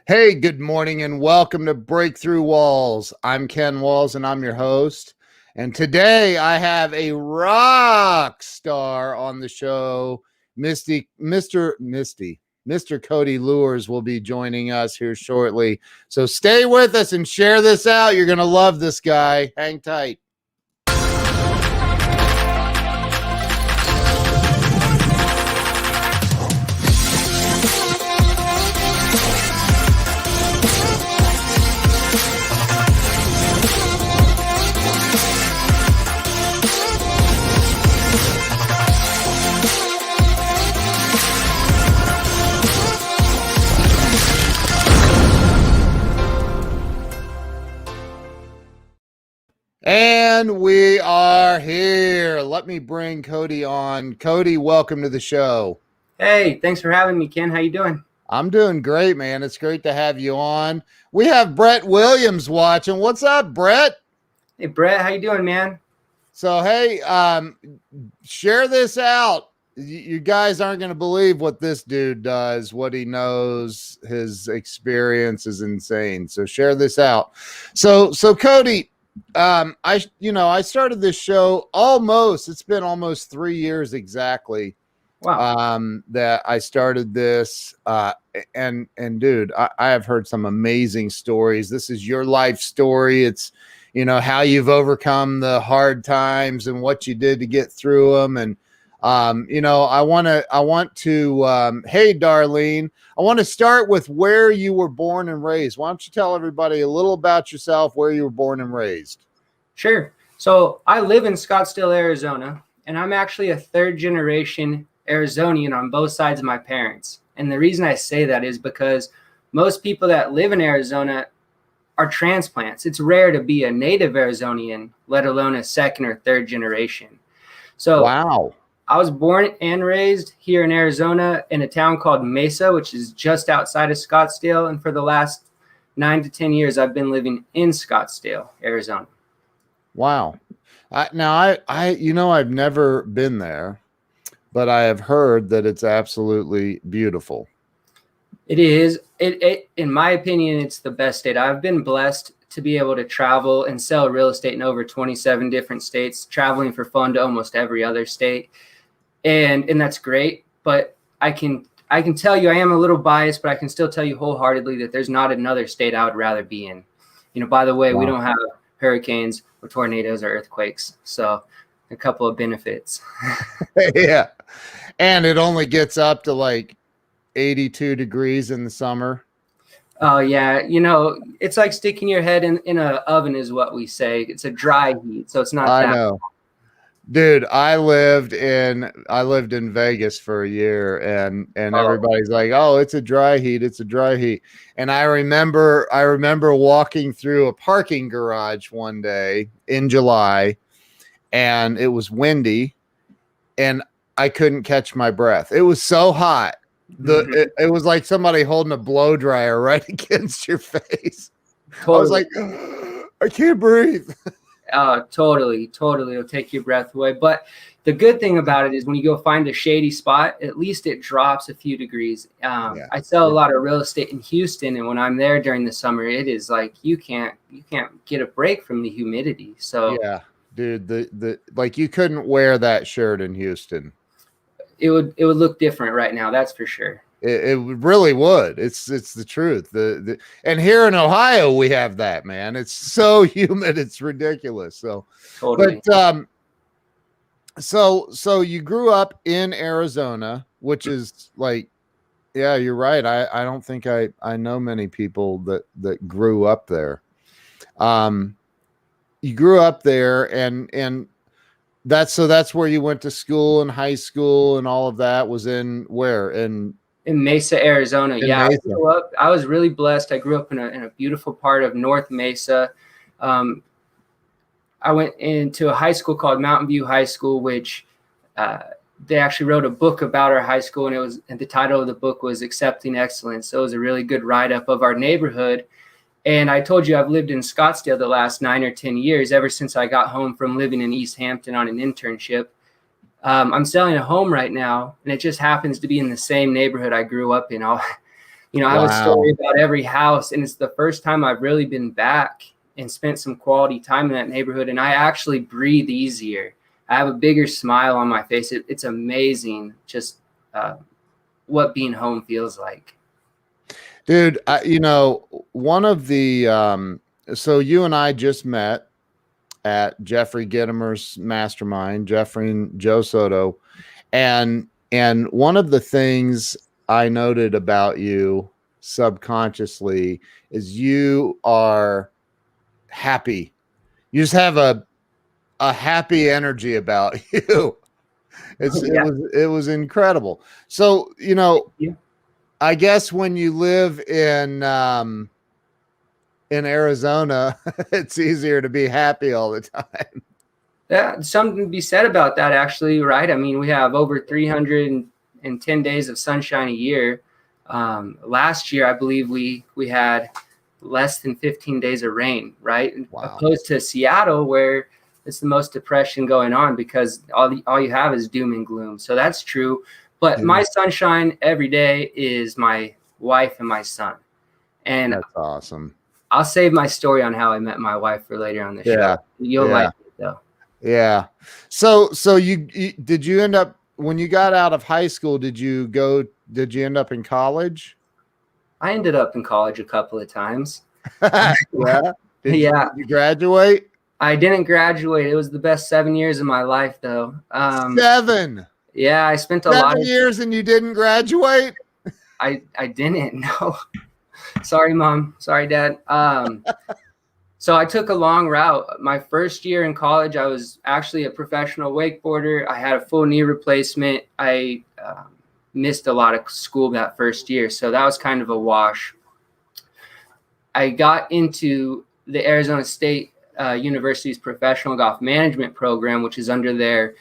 Hey, good morning and welcome to Breakthrough Walls. I'm Ken Walls and I'm your host. And today I have a rock star on the show. Mr. Cody Lewers will be joining us here shortly. So stay with us and share this out. You're going to love this guy. Hang tight. And we are here. Let me bring Cody on. Cody, welcome to the show. Hey, thanks for having me, Ken. How you doing? I'm doing great, man. It's great to have you on. We have Brett Williams watching. What's up, Brett? Hey, Brett. How you doing, man? So, hey, share this out. You guys aren't going to believe what this dude does, what he knows. His experience is insane. So share this out. So Cody, I started this show it's been almost 3 years exactly. Wow. That I started this, and dude, I have heard some amazing stories. This is your life story. It's, how you've overcome the hard times and what you did to get through them. And, I want to, hey, Darlene, I want to start with where you were born and raised. Why don't you tell everybody a little about yourself, where you were born and raised? Sure. So I live in Scottsdale, Arizona, and I'm actually a third generation Arizonian on both sides of my parents. And the reason I say that is because most people that live in Arizona are transplants. It's rare to be a native Arizonian, let alone a second or third generation. So wow. I was born and raised here in Arizona in a town called Mesa, which is just outside of Scottsdale. And for the last 9 to 10 years, I've been living in Scottsdale, Arizona. Wow. I've never been there, but I have heard that it's absolutely beautiful. It is. It in my opinion, it's the best state. I've been blessed to be able to travel and sell real estate in over 27 different states, traveling for fun to almost every other state. And that's great. But I can tell you, I am a little biased, but I can still tell you wholeheartedly that there's not another state I would rather be in. By the way, Wow. We don't have hurricanes or tornadoes or earthquakes. So a couple of benefits. Yeah. And it only gets up to like 82 degrees in the summer. Oh, yeah. It's like sticking your head in an oven is what we say. It's a dry heat, so it's not I that. know. Dude, I lived in Vegas for a year, and everybody's like, "Oh, it's a dry heat. It's a dry heat." And I remember walking through a parking garage one day in July, and it was windy, and I couldn't catch my breath. It was so hot. It was like somebody holding a blow dryer right against your face. Totally. I was like, I can't breathe. Totally. It'll take your breath away. But the good thing about it is when you go find a shady spot, at least it drops a few degrees. I sell a lot of real estate in Houston, and when I'm there during the summer, it is like you can't get a break from the humidity. So yeah, dude, the like you couldn't wear that shirt in Houston. It would look different right now, that's for sure. It really would. It's the truth. And here in Ohio we have that, man. It's so humid, it's ridiculous. So totally. But so you grew up in Arizona, which is like, yeah, you're right. I don't think I know many people that grew up there. You grew up there, and that's where you went to school and high school and all of that was in where? In Mesa, Arizona. Yeah, Mesa. I was really blessed. I grew up in a beautiful part of North Mesa. I went into a high school called Mountain View High School, which they actually wrote a book about our high school, and the title of the book was Accepting Excellence. So it was a really good write-up of our neighborhood. And I told you I've lived in Scottsdale the last 9 or 10 years, ever since I got home from living in East Hampton on an internship. I'm selling a home right now, and it just happens to be in the same neighborhood I grew up in. I have a story about every house, and it's the first time I've really been back and spent some quality time in that neighborhood. And I actually breathe easier. I have a bigger smile on my face. It's amazing just what being home feels like. Dude, one of the, so you and I just met at Jeffrey Gittimer's mastermind, Jeffrey and Joe Soto. And one of the things I noted about you subconsciously is you are happy. You just have a happy energy about you. It was incredible. So, I guess when you live in Arizona, it's easier to be happy all the time. Yeah, something to be said about that, actually, right? I mean, we have over 310 days of sunshine a year. Last year, I believe we had less than 15 days of rain, right? Wow. Opposed to Seattle, where it's the most depression going on because all you have is doom and gloom. So that's true. But my sunshine every day is my wife and my son. And that's awesome. I'll save my story on how I met my wife for later on the show. You'll like it, though. Yeah. So you did you end up, when you got out of high school, did you end up in college? I ended up in college a couple of times. Yeah. Did you graduate? I didn't graduate. It was the best 7 years of my life, though. 7. Yeah, I spent a lot of years and you didn't graduate? I didn't. No. Sorry, Mom. Sorry, Dad. So I took a long route. My first year in college, I was actually a professional wakeboarder. I had a full knee replacement. I missed a lot of school that first year, so that was kind of a wash. I got into the Arizona State University's professional golf management program, which is under their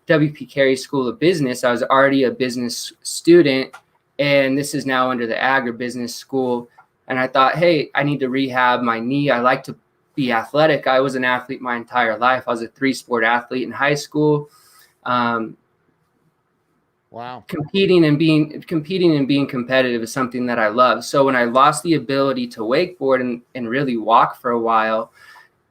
W.P. Carey School of Business. I was already a business student, and this is now under the agribusiness school. And I thought, hey, I need to rehab my knee. I like to be athletic. I was an athlete my entire life. I was a 3-sport athlete in high school. Wow. Competing and being competitive is something that I love. So when I lost the ability to wakeboard and really walk for a while,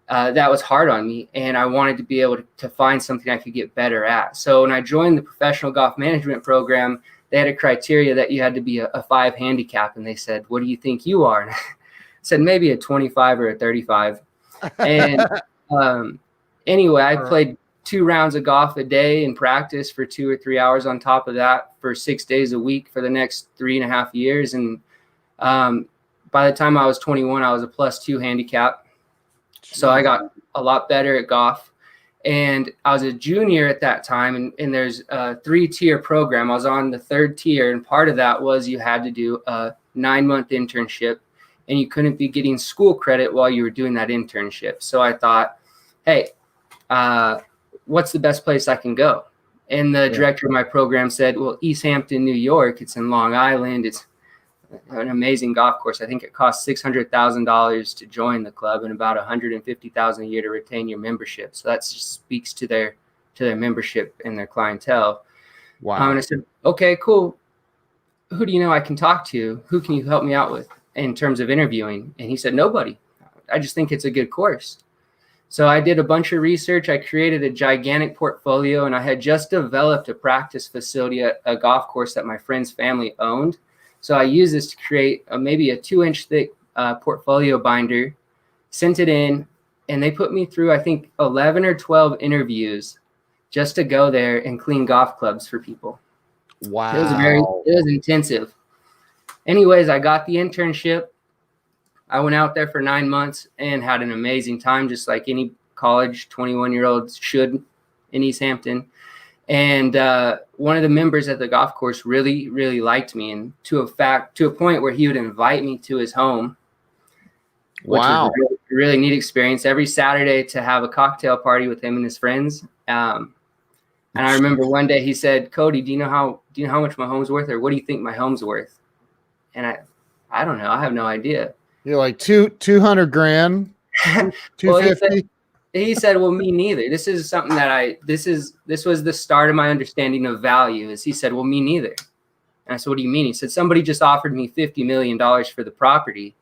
that was hard on me. And I wanted to be able to find something I could get better at. So when I joined the professional golf management program, they had a criteria that you had to be a 5 handicap. And they said, what do you think you are? And I said, maybe a 25 or a 35. And anyway, I played 2 rounds of golf a day in practice for 2 or 3 hours on top of that for 6 days a week for the next 3.5 years. And by the time I was 21, I was a +2 handicap. So I got a lot better at golf. And I was a junior at that time. And there's a 3-tier program. I was on the 3rd tier. And part of that was you had to do a 9-month internship. And you couldn't be getting school credit while you were doing that internship. So I thought, hey, what's the best place I can go? And the director of my program said, well, East Hampton, New York. It's in Long Island. It's an amazing golf course. I think it costs $600,000 to join the club and about $150,000 a year to retain your membership. So that just speaks to their membership and their clientele. Wow. And I said, okay, cool. Who do you know I can talk to? Who can you help me out with in terms of interviewing? And he said, nobody. I just think it's a good course. So I did a bunch of research. I created a gigantic portfolio, and I had just developed a practice facility at a golf course that my friend's family owned. So I used this to create maybe a 2-inch thick portfolio binder, sent it in, and they put me through, I think, 11 or 12 interviews just to go there and clean golf clubs for people. Wow. It was intensive. Anyways, I got the internship. I went out there for 9 months and had an amazing time, just like any college 21-year-old should in East Hampton. And one of the members at the golf course really, really liked me, and to a point where he would invite me to his home, which was a really, really neat experience every Saturday to have a cocktail party with him and his friends. And I remember one day he said, Cody, do you know how much my home's worth, or what do you think my home's worth? And I don't know. I have no idea. You're like $200,000, $250,000. Well, he said, well, me neither. This is something that this was the start of my understanding of value. Is he said, well, me neither. And I said, what do you mean? He said, somebody just offered me $50 million for the property.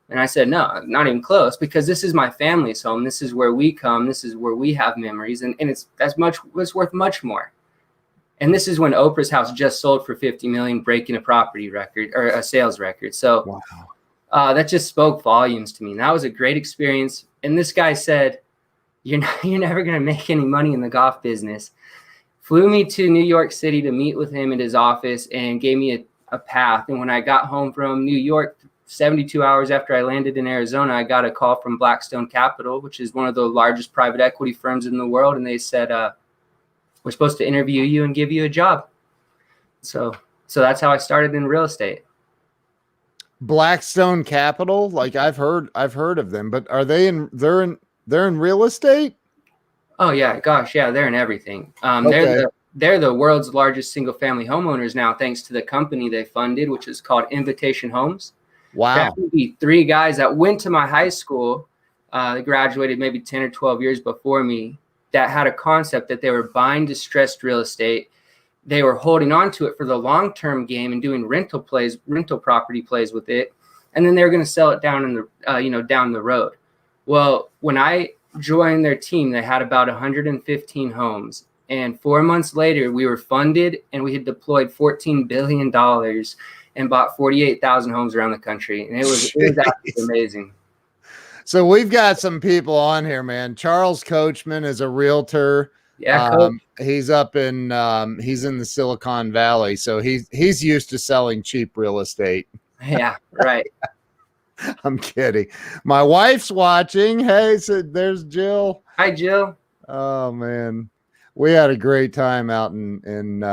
And I said, no, not even close, because this is my family's home. This is where we come. This is where we have memories. And it's worth much more. And this is when Oprah's house just sold for $50 million, breaking a property record or a sales record. So that just spoke volumes to me. And that was a great experience. And this guy said, you're never going to make any money in the golf business. Flew me to New York City to meet with him at his office and gave me a path. And when I got home from New York, 72 hours after I landed in Arizona, I got a call from Blackstone Capital, which is one of the largest private equity firms in the world. And they said, we're supposed to interview you and give you a job. So that's how I started in real estate. Blackstone Capital, like I've heard of them, but are they're in real estate? Oh yeah, gosh, yeah, they're in everything. They're the world's largest single family homeowners now, thanks to the company they funded, which is called Invitation Homes. Wow. That would be 3 guys that went to my high school, they graduated maybe 10 or 12 years before me, that had a concept that they were buying distressed real estate. They were holding on to it for the long-term game and doing rental property plays with it. And then they were going to sell it down down the road. Well, when I joined their team, they had about 115 homes. And 4 months later, we were funded and we had deployed $14 billion and bought 48,000 homes around the country. And it was absolutely amazing. So we've got some people on here, man. Charles Coachman is a realtor. Yeah, he's up in he's in the Silicon Valley, so he's used to selling cheap real estate. Yeah, right. I'm kidding. My wife's watching. Hey, so there's Jill. Hi, Jill. Oh man, we had a great time out in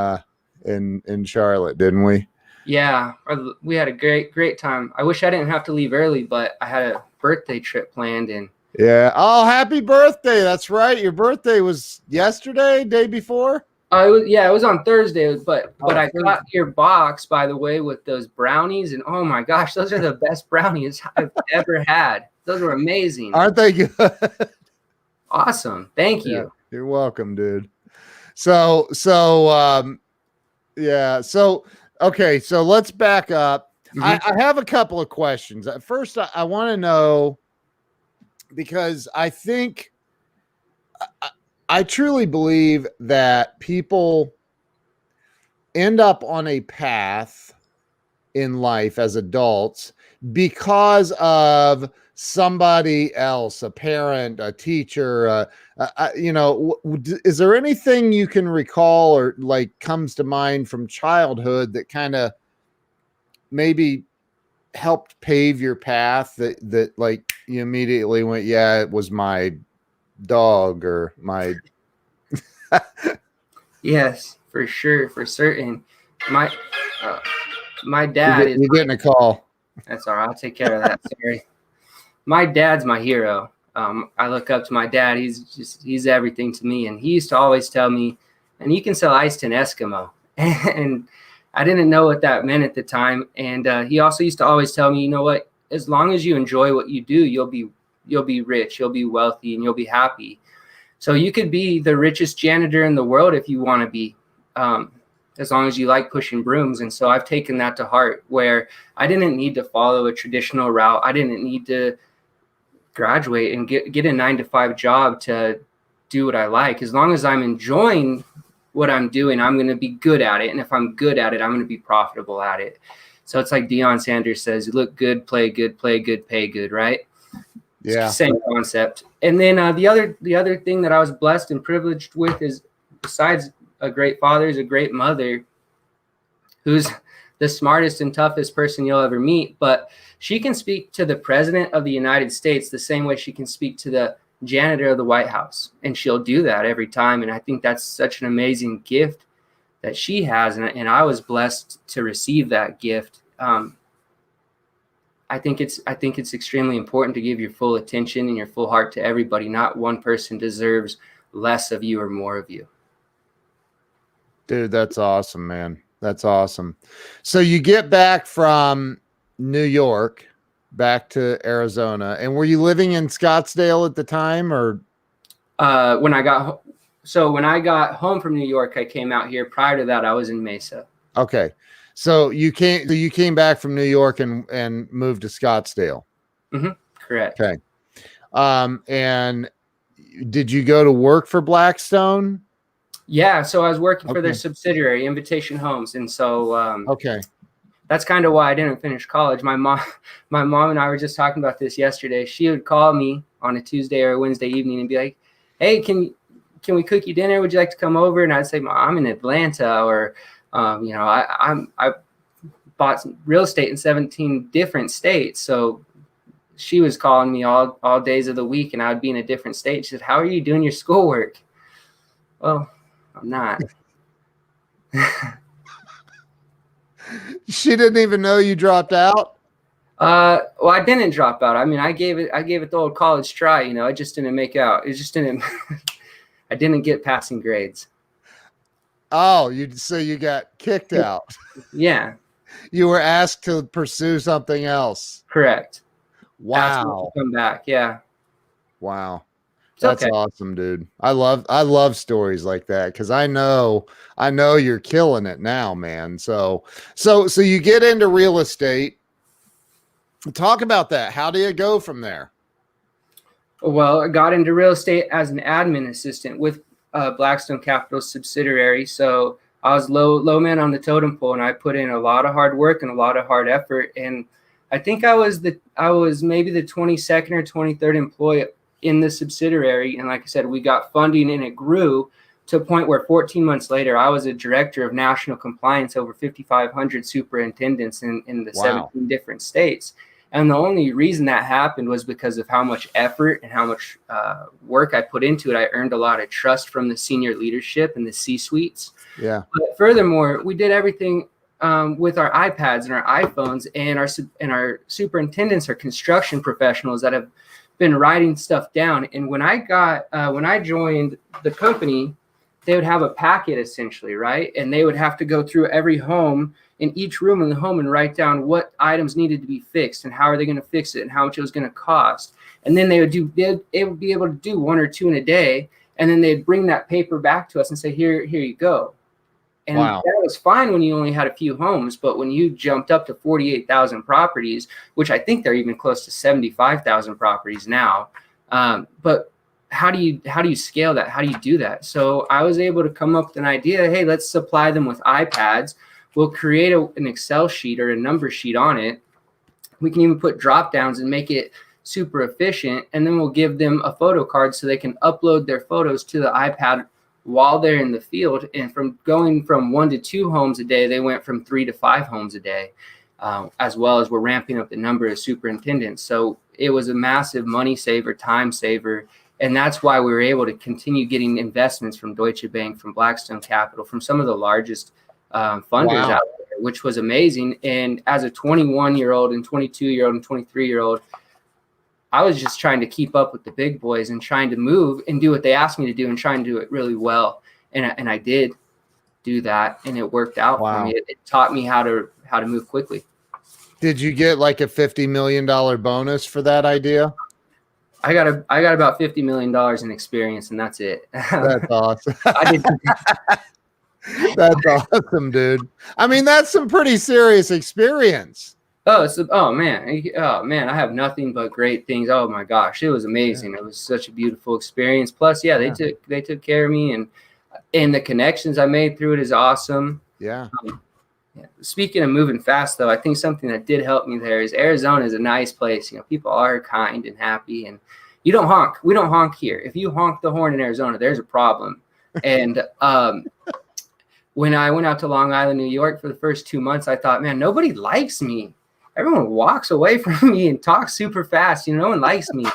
Charlotte, didn't we? Yeah, we had a great time. I wish I didn't have to leave early, but I had a birthday trip planned and. Yeah. Oh, happy birthday. That's right. Your birthday was yesterday, day before? It was on Thursday, but I got your box, by the way, with those brownies, and oh my gosh, those are the best brownies I've ever had. Those were amazing. Aren't they good? Awesome. Thank you. Yeah, you're welcome, dude. Yeah. So, okay. So let's back up. Mm-hmm. I have a couple of questions. First, I want to know, because I think I truly believe that people end up on a path in life as adults because of somebody else, a parent, a teacher, is there anything you can recall or like comes to mind from childhood that kind of maybe helped pave your path that like you immediately went, yeah, it was my dog or my Yes, for sure, for certain. My dad you're getting a call. That's all right, I'll take care of that. Sorry. My dad's my hero. I look up to my dad. He's everything to me, and he used to always tell me, and you can sell ice to an Eskimo. And I didn't know what that meant at the time. And he also used to always tell me, you know what, as long as you enjoy what you do, you'll be rich, you'll be wealthy, and you'll be happy. So you could be the richest janitor in the world if you want to be, as long as you like pushing brooms. And so I've taken that to heart, where I didn't need to follow a traditional route. I didn't need to graduate and get a 9-to-5 job to do what I like. As long as I'm enjoying what I'm doing, I'm going to be good at it. And if I'm good at it, I'm going to be profitable at it. So it's like Deion Sanders says, you look good, play good, pay good, right? Yeah. Same concept. And then the other thing that I was blessed and privileged with is, besides a great father, is a great mother who's the smartest and toughest person you'll ever meet. But she can speak to the president of the United States the same way she can speak to the janitor of the White House. And she'll do that every time. And I think that's such an amazing gift that she has. And I was blessed to receive that gift. I think it's extremely important to give your full attention and your full heart to everybody. Not one person deserves less of you or more of you. Dude, that's awesome, man. That's awesome. So you get back from New York back to Arizona, and were you living in Scottsdale at the time, or? When I got home from New York, I came out here. Prior to that, I was in Mesa. Okay. So you came back from New York and moved to Scottsdale. Mm-hmm. Correct. Okay. And did you go to work for Blackstone? Yeah. So I was working for their Okay. subsidiary, Invitation Homes, and so Okay. that's kind of why I didn't finish college. My mom and I were just talking about this yesterday. She would call me on a Tuesday or a Wednesday evening and be like, "Hey, can we cook you dinner? Would you like to come over?" And I'd say, "Mom, I'm in Atlanta," or I bought some real estate in 17 different states. So she was calling me all days of the week, and I would be in a different state. She said, "How are you doing your schoolwork?" Well, I'm not. She didn't even know you dropped out. Well, I didn't drop out. I mean, I gave it the old college try. I just didn't make out. It just didn't. I didn't get passing grades. Oh, so you got kicked out. Yeah, You were asked to pursue something else. correct. Asked me Wow. to come back. Yeah, Wow. it's That's okay. awesome, dude. I love stories like that because I know you're killing it now, man. So you get into real estate. Talk about that. How do you go from there? Well, I got into real estate as an admin assistant with Blackstone Capital subsidiary. So I was low man on the totem pole, and I put in a lot of hard work and a lot of hard effort. And I think I was maybe the 22nd or 23rd employee in the subsidiary. And like I said, we got funding and it grew to a point where 14 months later, I was a director of national compliance over 5,500 superintendents in the Wow. 17 different states. And the only reason that happened was because of how much effort and how much work I put into it. I earned a lot of trust from the senior leadership and the C-suites. Yeah. But furthermore, we did everything with our iPads and our iPhones, and our superintendents are construction professionals that have been writing stuff down. And when I joined the company, they would have a packet essentially, right? And they would have to go through every home in each room in the home and write down what items needed to be fixed and how are they going to fix it and how much it was going to cost. And then they would be able to do one or two in a day. And then they'd bring that paper back to us and say, here you go. And Wow. that was fine when you only had a few homes, but when you jumped up to 48,000 properties, which I think they're even close to 75,000 properties now. But how do you scale that? How do you do that? So I was able to come up with an idea. Hey, let's supply them with iPads. We'll create an Excel sheet or a number sheet on it. We can even put drop downs and make it super efficient. And then we'll give them a photo card so they can upload their photos to the iPad while they're in the field. And from going from 1 to 2 homes a day, they went from 3 to 5 homes a day, as well as we're ramping up the number of superintendents. So it was a massive money saver, time saver. And that's why we were able to continue getting investments from Deutsche Bank, from Blackstone Capital, from some of the largest funders out there, which was amazing. And as a 21-year-old and 22-year-old and 23-year-old, I was just trying to keep up with the big boys and trying to move and do what they asked me to do and try and do it really well. And I did do that, and it worked out for me. It taught me how to move quickly. Did you get like a $50 million bonus for that idea? I got about $50 million in experience, and that's it. That's awesome. That's awesome, dude. I mean, that's some pretty serious experience. Oh man, I have nothing but great things. Oh my gosh, it was amazing. Yeah. It was such a beautiful experience. Plus, they took care of me, and the connections I made through it is awesome. Yeah. Speaking of moving fast, though, I think something that did help me there is Arizona is a nice place. People are kind and happy, and you don't honk. We don't honk here. If you honk the horn in Arizona, there's a problem. And when I went out to Long Island, New York for the first 2 months, I thought, man, nobody likes me. Everyone walks away from me and talks super fast. No one likes me.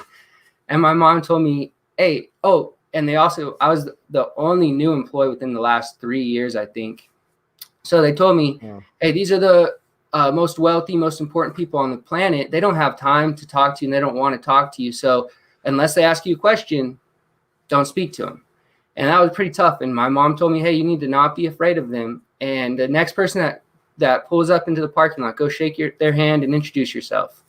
And my mom told me, hey, and I was the only new employee within the last 3 years, I think. So they told me, hey, these are the most wealthy, most important people on the planet. They don't have time to talk to you, and they don't want to talk to you. So unless they ask you a question, don't speak to them. And that was pretty tough. And my mom told me, hey, you need to not be afraid of them. And the next person that pulls up into the parking lot, go shake their hand and introduce yourself.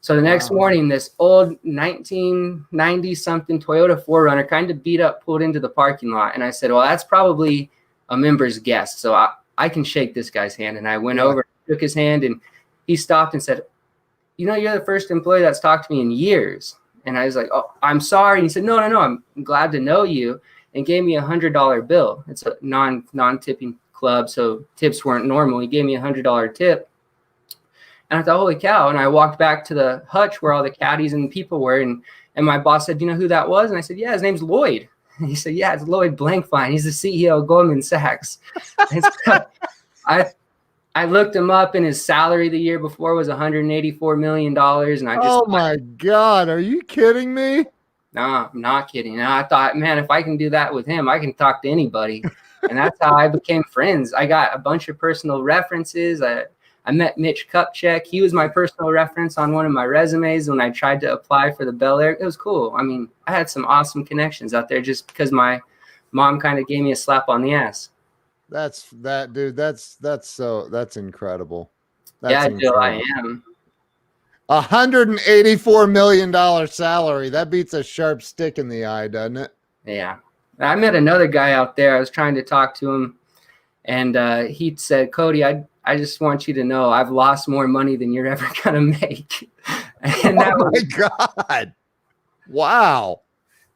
So the next morning, this old 1990-something Toyota 4Runner, kind of beat up, pulled into the parking lot. And I said, well, that's probably a member's guest. So I can shake this guy's hand. And I went over, shook his hand, and he stopped and said, you know, you're the first employee that's talked to me in years. And I was like, oh, I'm sorry. And he said, no, I'm glad to know you, and gave me $100 bill. It's a non-tipping club, so tips weren't normal. He gave me $100 tip. And I thought, holy cow. And I walked back to the hutch where all the caddies and people were. And my boss said, do you know who that was? And I said, yeah, his name's Lloyd. And he said, yeah, it's Lloyd Blankfein. He's the CEO of Goldman Sachs. And so I looked him up, and his salary the year before was $184 million. And I just, oh my God, are you kidding me? No, I'm not kidding. And I thought, man, if I can do that with him, I can talk to anybody. And that's how I became friends. I got a bunch of personal references. I met Mitch Kupchak. He was my personal reference on one of my resumes when I tried to apply for the Bel Air. It was cool. I mean, I had some awesome connections out there just because my mom kind of gave me a slap on the ass. That's incredible. That's incredible. Joe, I am. $184 million salary. That beats a sharp stick in the eye, doesn't it? Yeah. I met another guy out there. I was trying to talk to him, and he said, Cody, I just want you to know I've lost more money than you're ever going to make. And my God. Wow.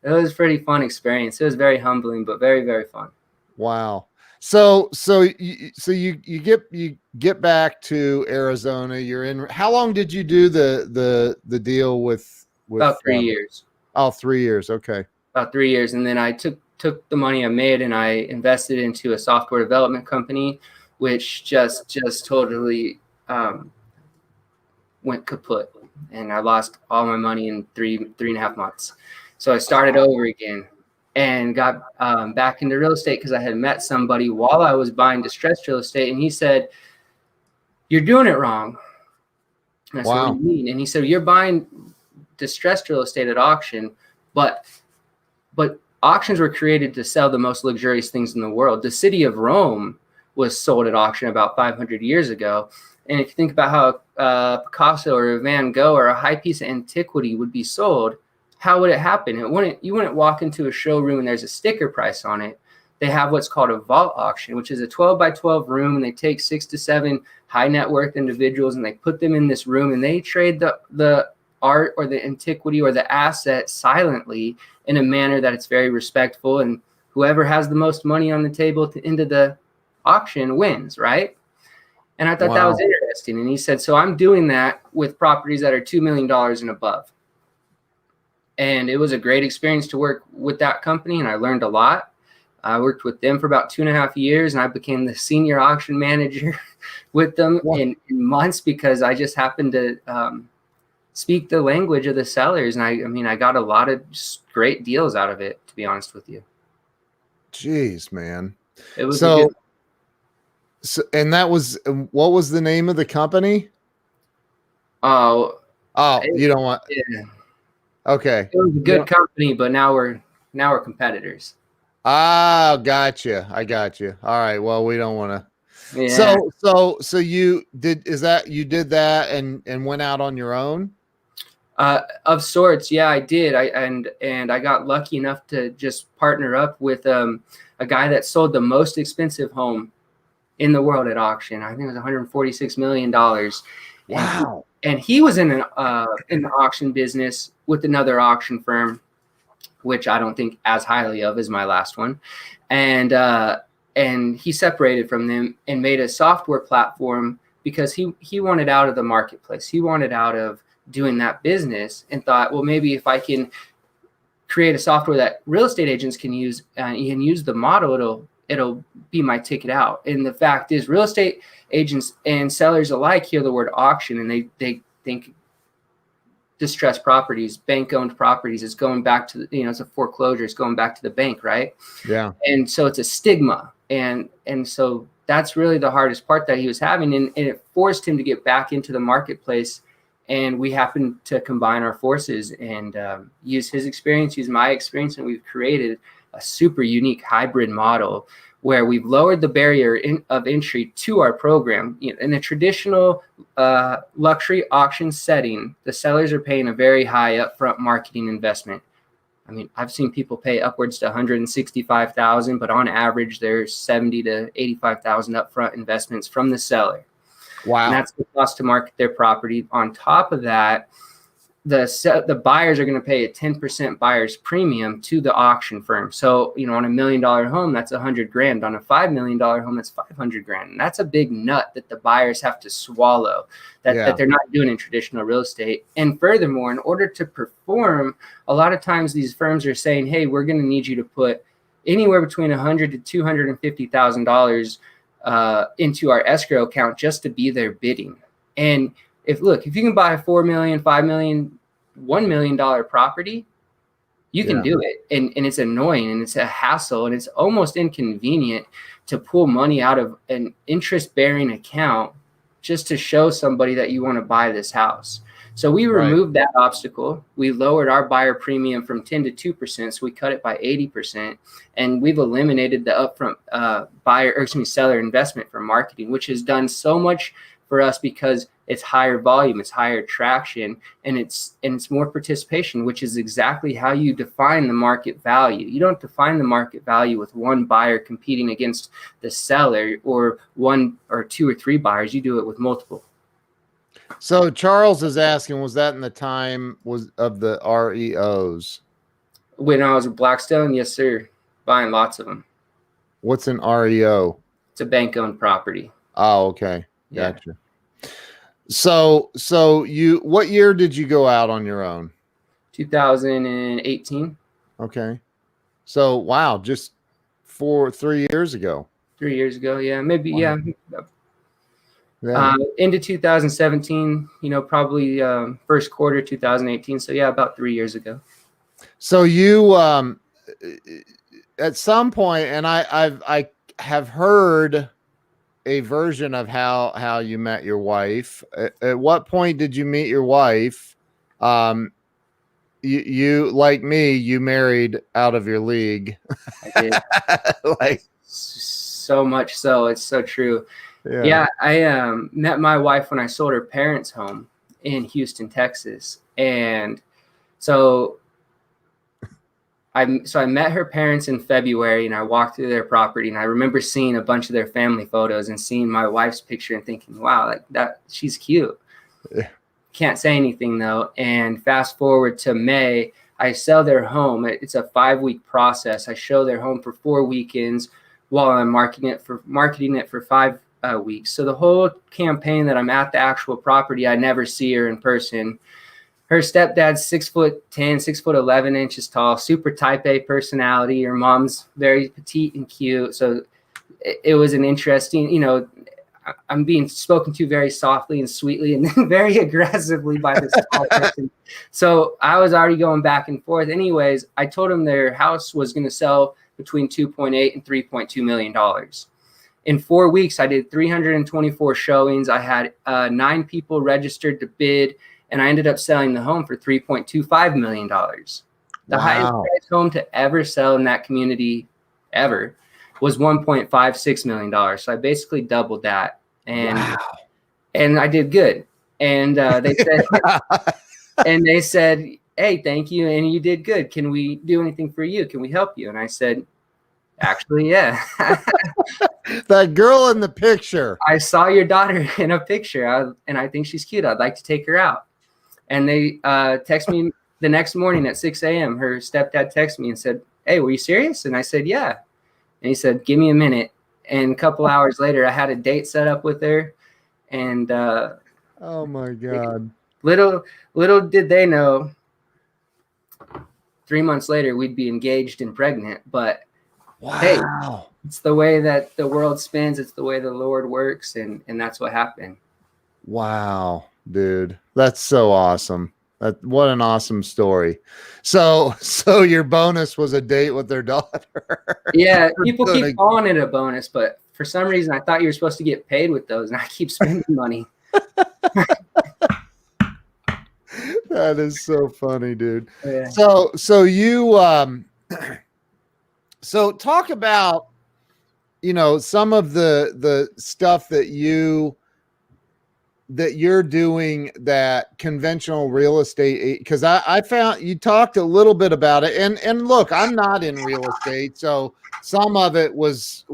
It was a pretty fun experience. It was very humbling, but very, very fun. Wow. So you get back to Arizona. You're in. How long did you do the deal with about 3 years? Oh, 3 years. Okay. About 3 years, and then I took the money I made and I invested into a software development company, which just totally went kaput, and I lost all my money in three and a half months. So I started over again. And got back into real estate because I had met somebody while I was buying distressed real estate. And he said, you're doing it wrong. And I said, what do you mean? And he said, you're buying distressed real estate at auction, but auctions were created to sell the most luxurious things in the world. The city of Rome was sold at auction about 500 years ago. And if you think about how Picasso or Van Gogh or a high piece of antiquity would be sold, how would it happen? You wouldn't walk into a showroom and there's a sticker price on it. They have what's called a vault auction, which is a 12 by 12 room, and they take 6 to 7 high net worth individuals and they put them in this room, and they trade the art or the antiquity or the asset silently in a manner that it's very respectful, and whoever has the most money on the table into the auction wins, right? And I thought that was interesting. And he said, so I'm doing that with properties that are $2 million and above. And it was a great experience to work with that company, and I learned a lot. I worked with them for about 2.5 years, and I became the senior auction manager with them in months because I just happened to speak the language of the sellers. And I got a lot of great deals out of it, to be honest with you. Jeez, man. It was so and that was, what was the name of the company? You don't want. Yeah. Okay. It was a good company, but now we're competitors. Ah, gotcha. I got you. All right. Well, we don't want to. Yeah. So you did that and went out on your own? Of sorts. Yeah, I did. I got lucky enough to just partner up with a guy that sold the most expensive home in the world at auction. I think it was $146 million. Wow. And he was in the auction business with another auction firm, which I don't think as highly of as my last one. And he separated from them and made a software platform because he wanted out of the marketplace. He wanted out of doing that business and thought, well, maybe if I can create a software that real estate agents can use and use the model, it'll be my ticket out. And the fact is, real estate agents and sellers alike hear the word auction and they think distressed properties, bank-owned properties is going back to it's a foreclosure, it's going back to the bank, right? Yeah. And so it's a stigma, and so that's really the hardest part that he was having, and it forced him to get back into the marketplace. And we happened to combine our forces and use his experience, use my experience, and we've created a super unique hybrid model where we've lowered the barrier of entry to our program. In a traditional luxury auction setting, the sellers are paying a very high upfront marketing investment. I mean, I've seen people pay upwards to 165,000, but on average, there's 70 to 85,000 upfront investments from the seller. Wow. And that's the cost to market their property. On top of that, the buyers are going to pay a 10% buyer's premium to the auction firm. So, you know, on $1 million home, that's $100,000. On a $5 million home, that's $500,000. And that's a big nut that the buyers have to swallow that they're not doing in traditional real estate. And furthermore, in order to perform, a lot of times these firms are saying, hey, we're going to need you to put anywhere between $100,000 to $250,000 into our escrow account just to be there bidding. And if you can buy a $4 million, $5 million, $1 million property, you can do it. And it's annoying and it's a hassle and it's almost inconvenient to pull money out of an interest-bearing account just to show somebody that you want to buy this house. So we removed that obstacle. We lowered our buyer premium from 10 to 2%. So we cut it by 80%. And we've eliminated the upfront seller investment for marketing, which has done so much for us because it's higher volume, it's higher traction, and it's more participation, which is exactly how you define the market value. You don't define the market value with one buyer competing against the seller or one or two or three buyers. You do it with multiple. So Charles is asking, was that in the time of the REOs? When I was with Blackstone, yes, sir. Buying lots of them. What's an REO? It's a bank-owned property. Oh, okay. Yeah. Gotcha. So what year did you go out on your own? 2018. Okay. So, wow, just 3 years ago. 3 years ago. Yeah. Maybe. Wow. Yeah. Into 2017, probably first quarter 2018. So yeah, about 3 years ago. So you, at some point, and I have heard a version of how you met your wife. At what point did you meet your wife? You like me, you married out of your league. I did. Like so much so. It's so true. Yeah. I met my wife when I sold her parents' home in Houston, Texas. And so I met her parents in February and I walked through their property and I remember seeing a bunch of their family photos and seeing my wife's picture and thinking, wow, like that, she's cute. Yeah. Can't say anything though. And fast forward to May, I sell their home. It's a 5-week process. I show their home for 4 weekends while I'm marketing it for 5 weeks. So the whole campaign that I'm at the actual property, I never see her in person. Her stepdad's 6'10", 6'11" tall, super type A personality. Her mom's very petite and cute. So it was an interesting, I'm being spoken to very softly and sweetly and then very aggressively by this tall person. So I was already going back and forth. Anyways, I told them their house was going to sell between $2.8 and $3.2 million. In 4 weeks, I did 324 showings. I had 9 people registered to bid. And I ended up selling the home for $3.25 million. The highest priced home to ever sell in that community ever was $1.56 million. So I basically doubled that. And I did good. And they said, hey, thank you. And you did good. Can we do anything for you? Can we help you? And I said, actually, yeah. That girl in the picture. I saw your daughter in a picture and I think she's cute. I'd like to take her out. And they text me the next morning at 6 a.m. Her stepdad texted me and said, hey, were you serious? And I said, yeah. And he said, give me a minute. And a couple hours later, I had a date set up with her. And oh, my God. Little did they know, 3 months later, we'd be engaged and pregnant. But hey, it's the way that the world spins. It's the way the Lord works. And that's what happened. Wow. Dude, that's so awesome. What an awesome story. So your bonus was a date with their daughter. Yeah, people keep calling it a bonus, but for some reason I thought you were supposed to get paid with those, and I keep spending money. That is so funny, dude. Yeah. So you so talk about some of the stuff that you that you're doing that conventional real estate? Because I found you talked a little bit about it, and look, I'm not in real estate, so some of it was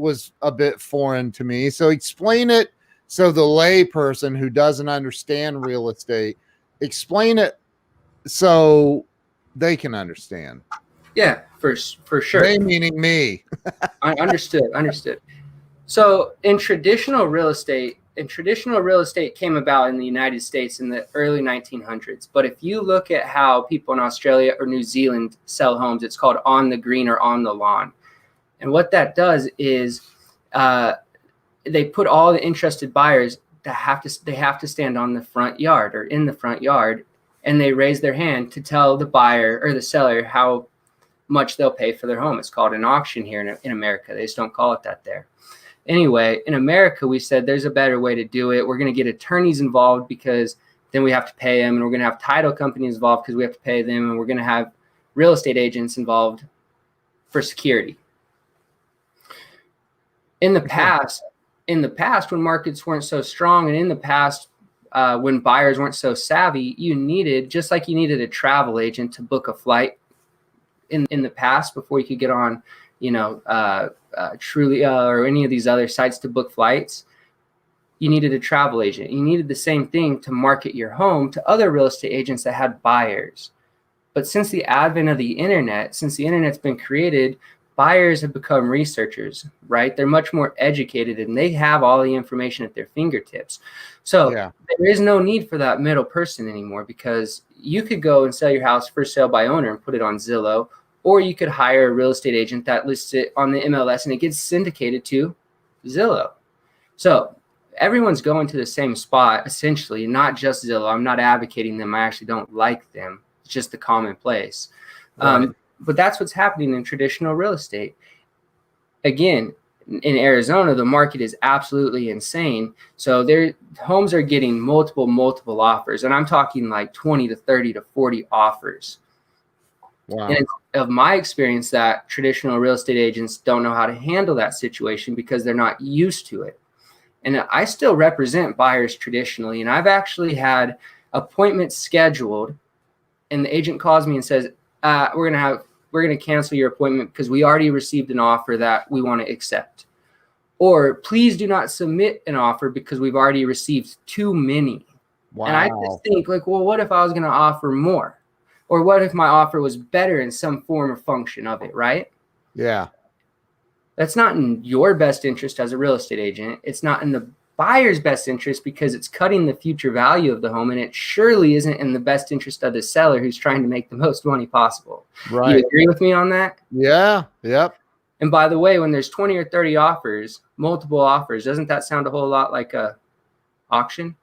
a bit foreign to me. So explain it so the lay person who doesn't understand real estate, explain it so they can understand. Yeah, for sure. They meaning me. I understood. So in traditional real estate came about in the United States in the early 1900s. But if you look at how people in Australia or New Zealand sell homes, it's called on the green or on the lawn. And what that does is they put all the interested buyers that they have to stand on the front yard or in the front yard, and they raise their hand to tell the buyer or the seller how much they'll pay for their home. It's called an auction here in America. They just don't call it that there. Anyway, in America, we said there's a better way to do it. We're going to get attorneys involved because then we have to pay them, and we're going to have title companies involved because we have to pay them, and we're going to have real estate agents involved for security. In the past, when markets weren't so strong, and in the past, when buyers weren't so savvy, you needed a travel agent to book a flight in the past before you could get on, Trulia or any of these other sites to book flights. You needed a travel agent. You needed the same thing to market your home to other real estate agents that had buyers. But since the advent of the internet, since the internet's been created, buyers have become researchers, right? They're much more educated and they have all the information at their fingertips. So there is no need for that middle person anymore, because you could go and sell your house for sale by owner and put it on Zillow, or you could hire a real estate agent that lists it on the MLS and it gets syndicated to Zillow. So everyone's going to the same spot, essentially, not just Zillow. I'm not advocating them. I actually don't like them. It's just the commonplace. Right. But that's what's happening in traditional real estate. Again, in Arizona, the market is absolutely insane. So homes are getting multiple offers. And I'm talking like 20 to 30 to 40 offers. Wow. And it's of my experience that traditional real estate agents don't know how to handle that situation because they're not used to it. And I still represent buyers traditionally. And I've actually had appointments scheduled, and the agent calls me and says, we're going to cancel your appointment because we already received an offer that we want to accept. Or please do not submit an offer because we've already received too many. Wow. And I just think, like, well, what if I was going to offer more? Or what if my offer was better in some form or function of it, right? Yeah. That's not in your best interest as a real estate agent. It's not in the buyer's best interest because it's cutting the future value of the home, and it surely isn't in the best interest of the seller who's trying to make the most money possible. Right. You agree with me on that? Yeah. Yep. And by the way, when there's 20 or 30 offers, multiple offers, doesn't that sound a whole lot like a auction?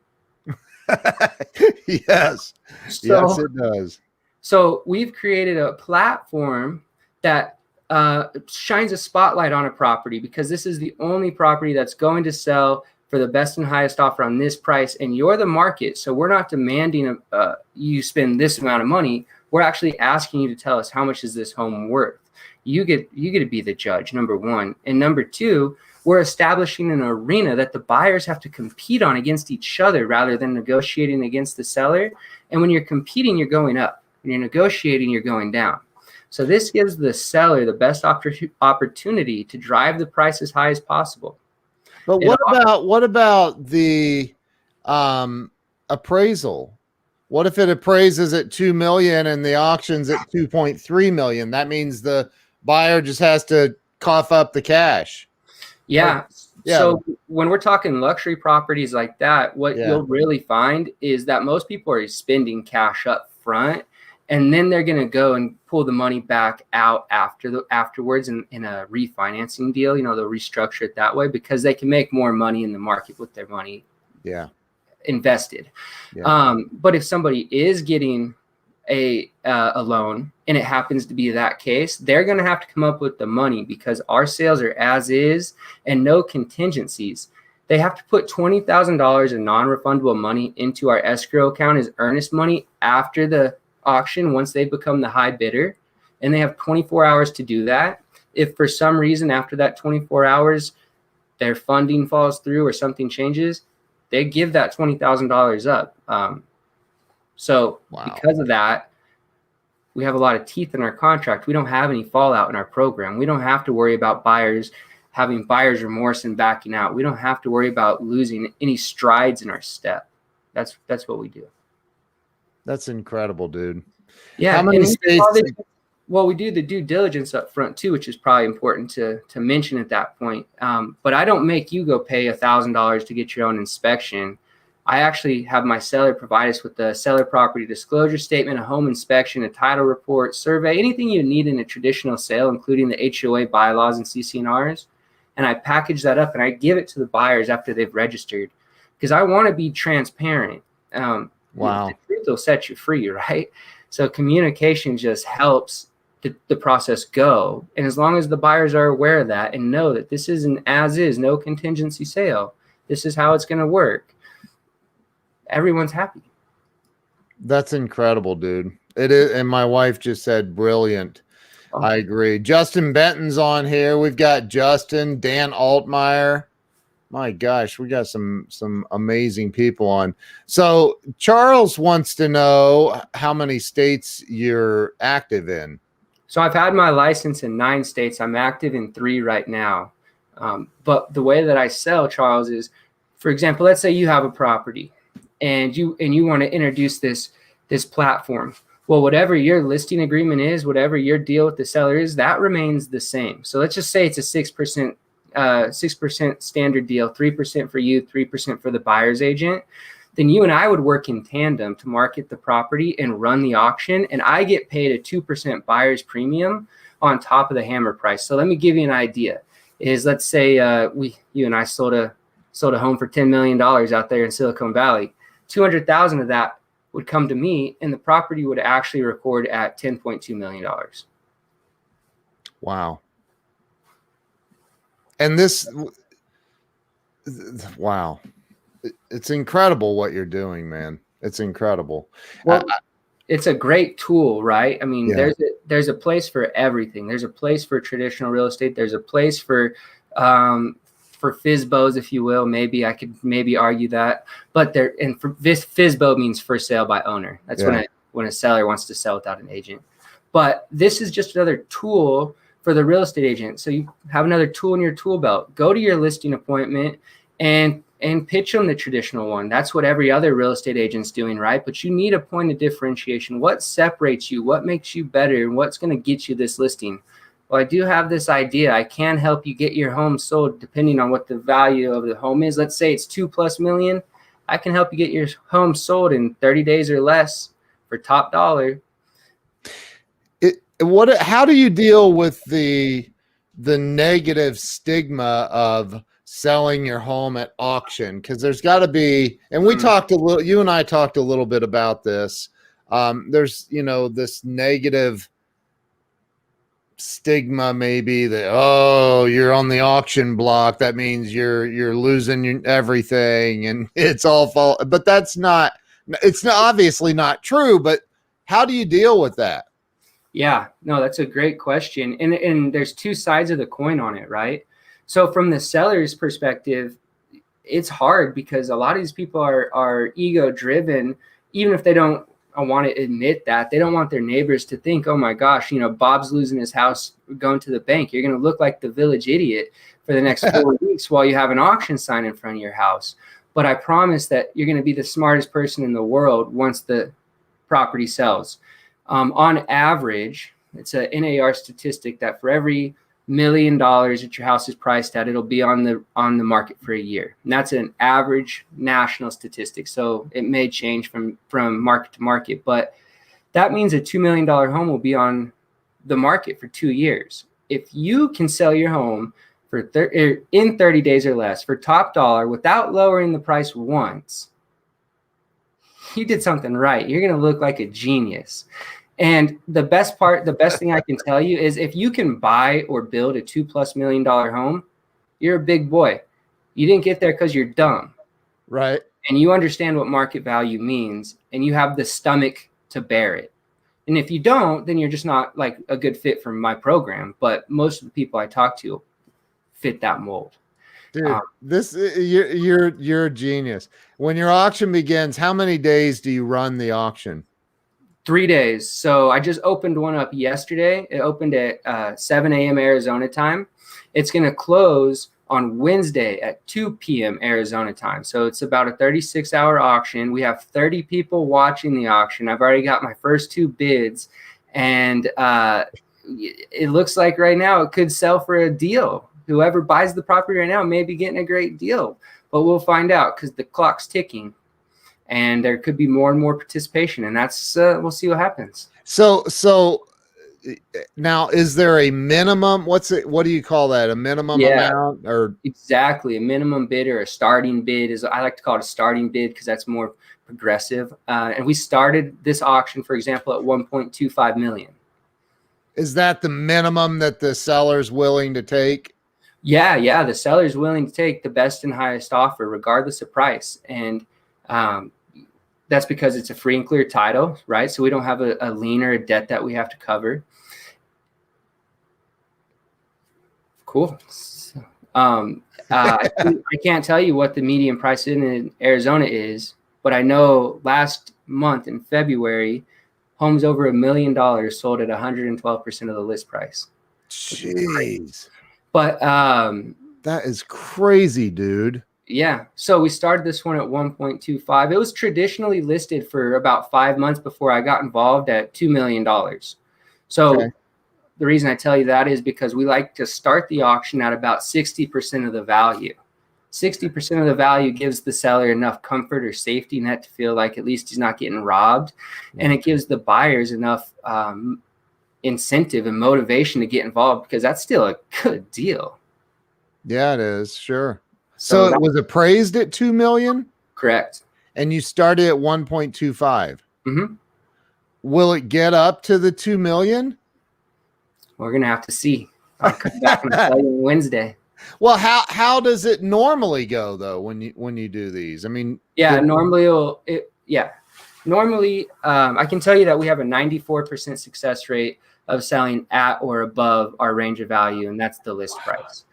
Yes. Yes, it does. So we've created a platform that shines a spotlight on a property, because this is the only property that's going to sell for the best and highest offer on this price, and you're the market. So we're not demanding you spend this amount of money. We're actually asking you to tell us how much is this home worth. You get to be the judge, number one. And number two, we're establishing an arena that the buyers have to compete on against each other rather than negotiating against the seller. And when you're competing, you're going up. When you're negotiating, you're going down. So this gives the seller the best opportunity to drive the price as high as possible. But what about the appraisal? What if it appraises at $2 million and the auction's at $2.3 million? That means the buyer just has to cough up the cash. Yeah. So when we're talking luxury properties like that, what you'll really find is that most people are spending cash up front, and then they're going to go and pull the money back out afterwards in a refinancing deal. They'll restructure it that way because they can make more money in the market with their money invested. Yeah. But if somebody is getting a loan and it happens to be that case, they're going to have to come up with the money because our sales are as is and no contingencies. They have to put $20,000 in non-refundable money into our escrow account as earnest money after the auction once they become the high bidder, and they have 24 hours to do that. If for some reason after that 24 hours their funding falls through or something changes, they give that $20,000 up. So because of that, we have a lot of teeth in our contract. We don't have any fallout in our program. We don't have to worry about buyers having buyer's remorse and backing out. We don't have to worry about losing any strides in our step. That's what we do. That's incredible, dude. Yeah. How many states? Well, we do the due diligence up front too, which is probably important to mention at that point. But I don't make you go pay $1,000 to get your own inspection. I actually have my seller provide us with the seller property disclosure statement, a home inspection, a title report, survey, anything you need in a traditional sale, including the HOA bylaws and CC&Rs. And I package that up and I give it to the buyers after they've registered, because I want to be transparent. The truth will set you free, right? So communication just helps the process go. And as long as the buyers are aware of that and know that this is an as-is, no contingency sale, this is how it's going to work, everyone's happy. That's incredible, dude. It is. And my wife just said, brilliant. Oh. I agree. Justin Benton's on here. We've got Justin, Dan Altmeyer. My gosh, we got some amazing people on. So Charles wants to know how many states you're active in. So I've had my license in 9 states. I'm active in 3 right now. But the way that I sell, Charles, is, for example, let's say you have a property and you want to introduce this platform. Well, whatever your listing agreement is, whatever your deal with the seller is, that remains the same. So let's just say it's a 6% standard deal, 3% for you, 3% for the buyer's agent. Then you and I would work in tandem to market the property and run the auction. And I get paid a 2% buyer's premium on top of the hammer price. So let me give you an idea. Is, let's say you and I sold a home for $10 million out there in Silicon Valley. 200,000 of that would come to me, and the property would actually record at $10.2 million. Wow. And this, wow. It's incredible what you're doing, man. It's incredible. Well, it's a great tool, right? I mean, there's a place for everything. There's a place for traditional real estate. There's a place for FSBOs, if you will. Maybe I could argue that. But FSBO means for sale by owner. That's when a seller wants to sell without an agent. But this is just another tool for the real estate agent. So you have another tool in your tool belt. Go to your listing appointment and pitch them the traditional one. That's what every other real estate agent's doing, right? But you need a point of differentiation. What separates you? What makes you better? And what's going to get you this listing? Well, I do have this idea. I can help you get your home sold depending on what the value of the home is. Let's say it's $2+ million. I can help you get your home sold in 30 days or less for top dollar. How do you deal with the negative stigma of selling your home at auction? Because there's got to be, and we talked you and I talked a little bit about this. There's, this negative stigma, maybe that, oh, you're on the auction block. That means you're losing everything and it's all fault. But it's obviously not true. But how do you deal with that? Yeah, no, that's a great question. And there's 2 sides of the coin on it, right? So from the seller's perspective, it's hard because a lot of these people are ego driven. Even if they don't want to admit that, they don't want their neighbors to think, oh my gosh, Bob's losing his house going to the bank. You're going to look like the village idiot for the next 4 weeks while you have an auction sign in front of your house. But I promise that you're going to be the smartest person in the world once the property sells. On average, it's a NAR statistic that for every $1 million that your house is priced at, it'll be on the market for a year. And that's an average national statistic. So it may change from market to market, but that means a $2 million home will be on the market for 2 years. If you can sell your home for in 30 days or less for top dollar without lowering the price once, you did something right. You're going to look like a genius. And the best thing I can tell you is if you can buy or build a $2+ million home, you're a big boy. You didn't get there because you're dumb. Right. And you understand what market value means and you have the stomach to bear it. And if you don't, then you're just not like a good fit for my program. But most of the people I talk to fit that mold. Dude, you're a genius. When your auction begins, how many days do you run the auction? 3 days. So I just opened one up yesterday. It opened at 7 a.m. Arizona time. It's going to close on Wednesday at 2 p.m. Arizona time. So it's about a 36-hour auction. We have 30 people watching the auction. I've already got my first 2 bids, and it looks like right now it could sell for a deal. Whoever buys the property right now may be getting a great deal, but we'll find out because the clock's ticking. And there could be more and more participation, and that's we'll see what happens. So now, is there a minimum? What do you call that? A minimum amount, or exactly a minimum bid or a starting bid? Is I like to call it a starting bid because that's more progressive. And we started this auction, for example, at 1.25 million. Is that the minimum that the seller's willing to take? Yeah, the seller's willing to take the best and highest offer, regardless of price, and that's because it's a free and clear title, right? So we don't have a lien or a debt that we have to cover. Cool. I can't tell you what the median price in Arizona is, but I know last month in February, homes over $1 million sold at 112% of the list price. Jeez. But that is crazy, dude. Yeah. So we started this one at 1.25. It was traditionally listed for about 5 months before I got involved at $2 million. So okay. The reason I tell you that is because we like to start the auction at about 60% of the value. 60% of the value gives the seller enough comfort or safety net to feel like at least he's not getting robbed. And it gives the buyers enough incentive and motivation to get involved because that's still a good deal. Yeah, it is. Sure. So it was appraised at 2 million? Correct. And you started at 1.25. Mm-hmm. Will it get up to the 2 million? We're going to have to see. I'll come back and tell you Wednesday. Well, how does it normally go though when you do these? I mean, normally I can tell you that we have a 94% success rate of selling at or above our range of value, and that's the list price.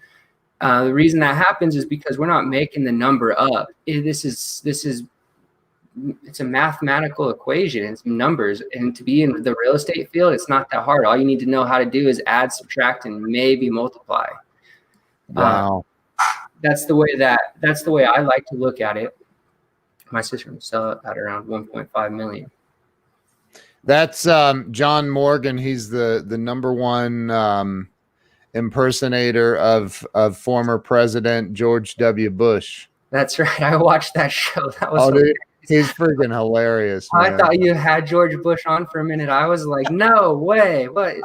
The reason that happens is because we're not making the number up. It's a mathematical equation. It's numbers, and to be in the real estate field, it's not that hard. All you need to know how to do is add, subtract, and maybe multiply. Wow. That's the way I like to look at it. My sister would sell it at around 1.5 million. That's John Morgan. He's the number one impersonator of former President George W. Bush. That's right. I watched that show. That was he's freaking hilarious. Man. I thought you had George Bush on for a minute. I was like, no way. What?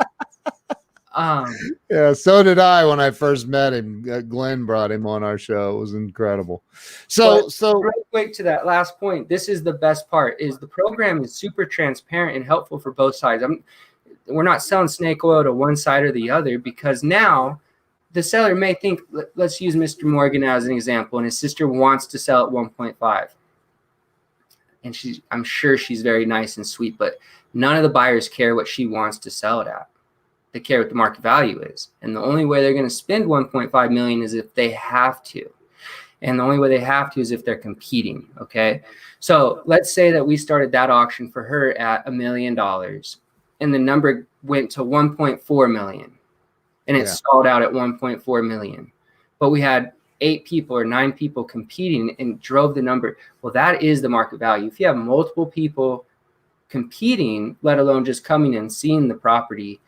Yeah, so did I when I first met him. Glenn brought him on our show. It was incredible. So real quick to that last point, this is the best part, is the program is super transparent and helpful for both sides. We're not selling snake oil to one side or the other, because now the seller may think, let's use Mr. Morgan as an example, and his sister wants to sell at 1.5. And I'm sure she's very nice and sweet, but none of the buyers care what she wants to sell it at. They care what the market value is. And the only way they're going to spend 1.5 million is if they have to. And the only way they have to is if they're competing. Okay. So let's say that we started that auction for her at $1 million, and the number went to 1.4 million, and it stalled out at 1.4 million. But we had 8 people or 9 people competing and drove the number. Well, that is the market value. If you have multiple people competing, let alone just coming and seeing the property,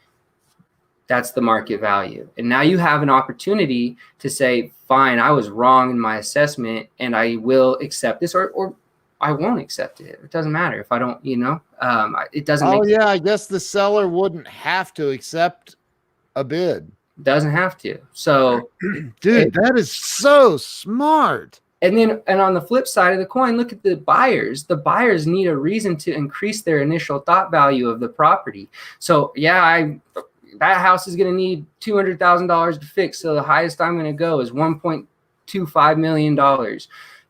that's the market value. And now you have an opportunity to say, fine, I was wrong in my assessment and I will accept this, or I won't accept it. It doesn't matter if I don't, it doesn't. I guess the seller wouldn't have to accept a bid. Doesn't have to. So dude, that is so smart. And on the flip side of the coin, look at the buyers. The buyers need a reason to increase their initial thought value of the property. So that house is going to need $200,000 to fix. So the highest I'm going to go is $1.25 million.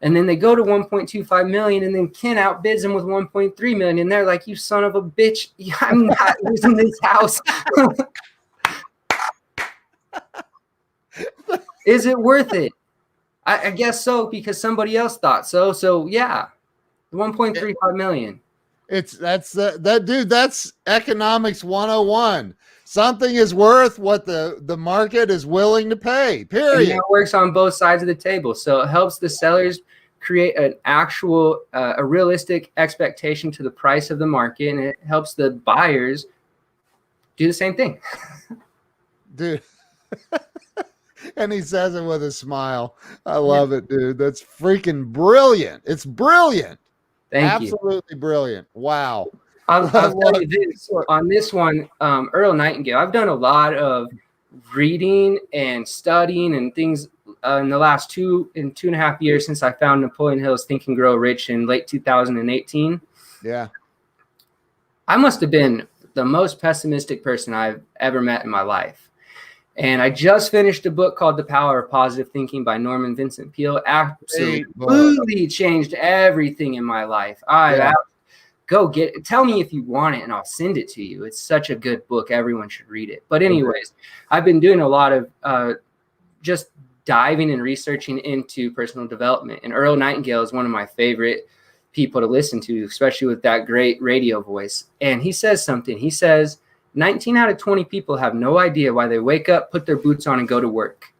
And then they go to 1.25 million, and then Ken outbids them with 1.3 million. And they're like, you son of a bitch, I'm not losing this house. Is it worth it? I guess so, because somebody else thought so. So yeah, 1.35 million. That's economics 101. Something is worth what the market is willing to pay, And period. that works on both sides of the table. So it helps the sellers create an actual, a realistic expectation to the price of the market, and it helps the buyers do the same thing. Dude. And he says it with a smile. I love it, dude. That's freaking brilliant. It's brilliant. Thank you. Absolutely brilliant. Wow. I'll tell you this on this one, Earl Nightingale. I've done a lot of reading and studying and things in the last 2.5 years since I found Napoleon Hill's Think and Grow Rich in late 2018. Yeah. I must have been the most pessimistic person I've ever met in my life. And I just finished a book called The Power of Positive Thinking by Norman Vincent Peale. Absolutely changed everything in my life. Tell me if you want it and I'll send it to you. It's such a good book. Everyone should read it. But anyways, I've been doing a lot of just diving and researching into personal development. And Earl Nightingale is one of my favorite people to listen to, especially with that great radio voice. And he says something. He says, 19 out of 20 people have no idea why they wake up, put their boots on, and go to work.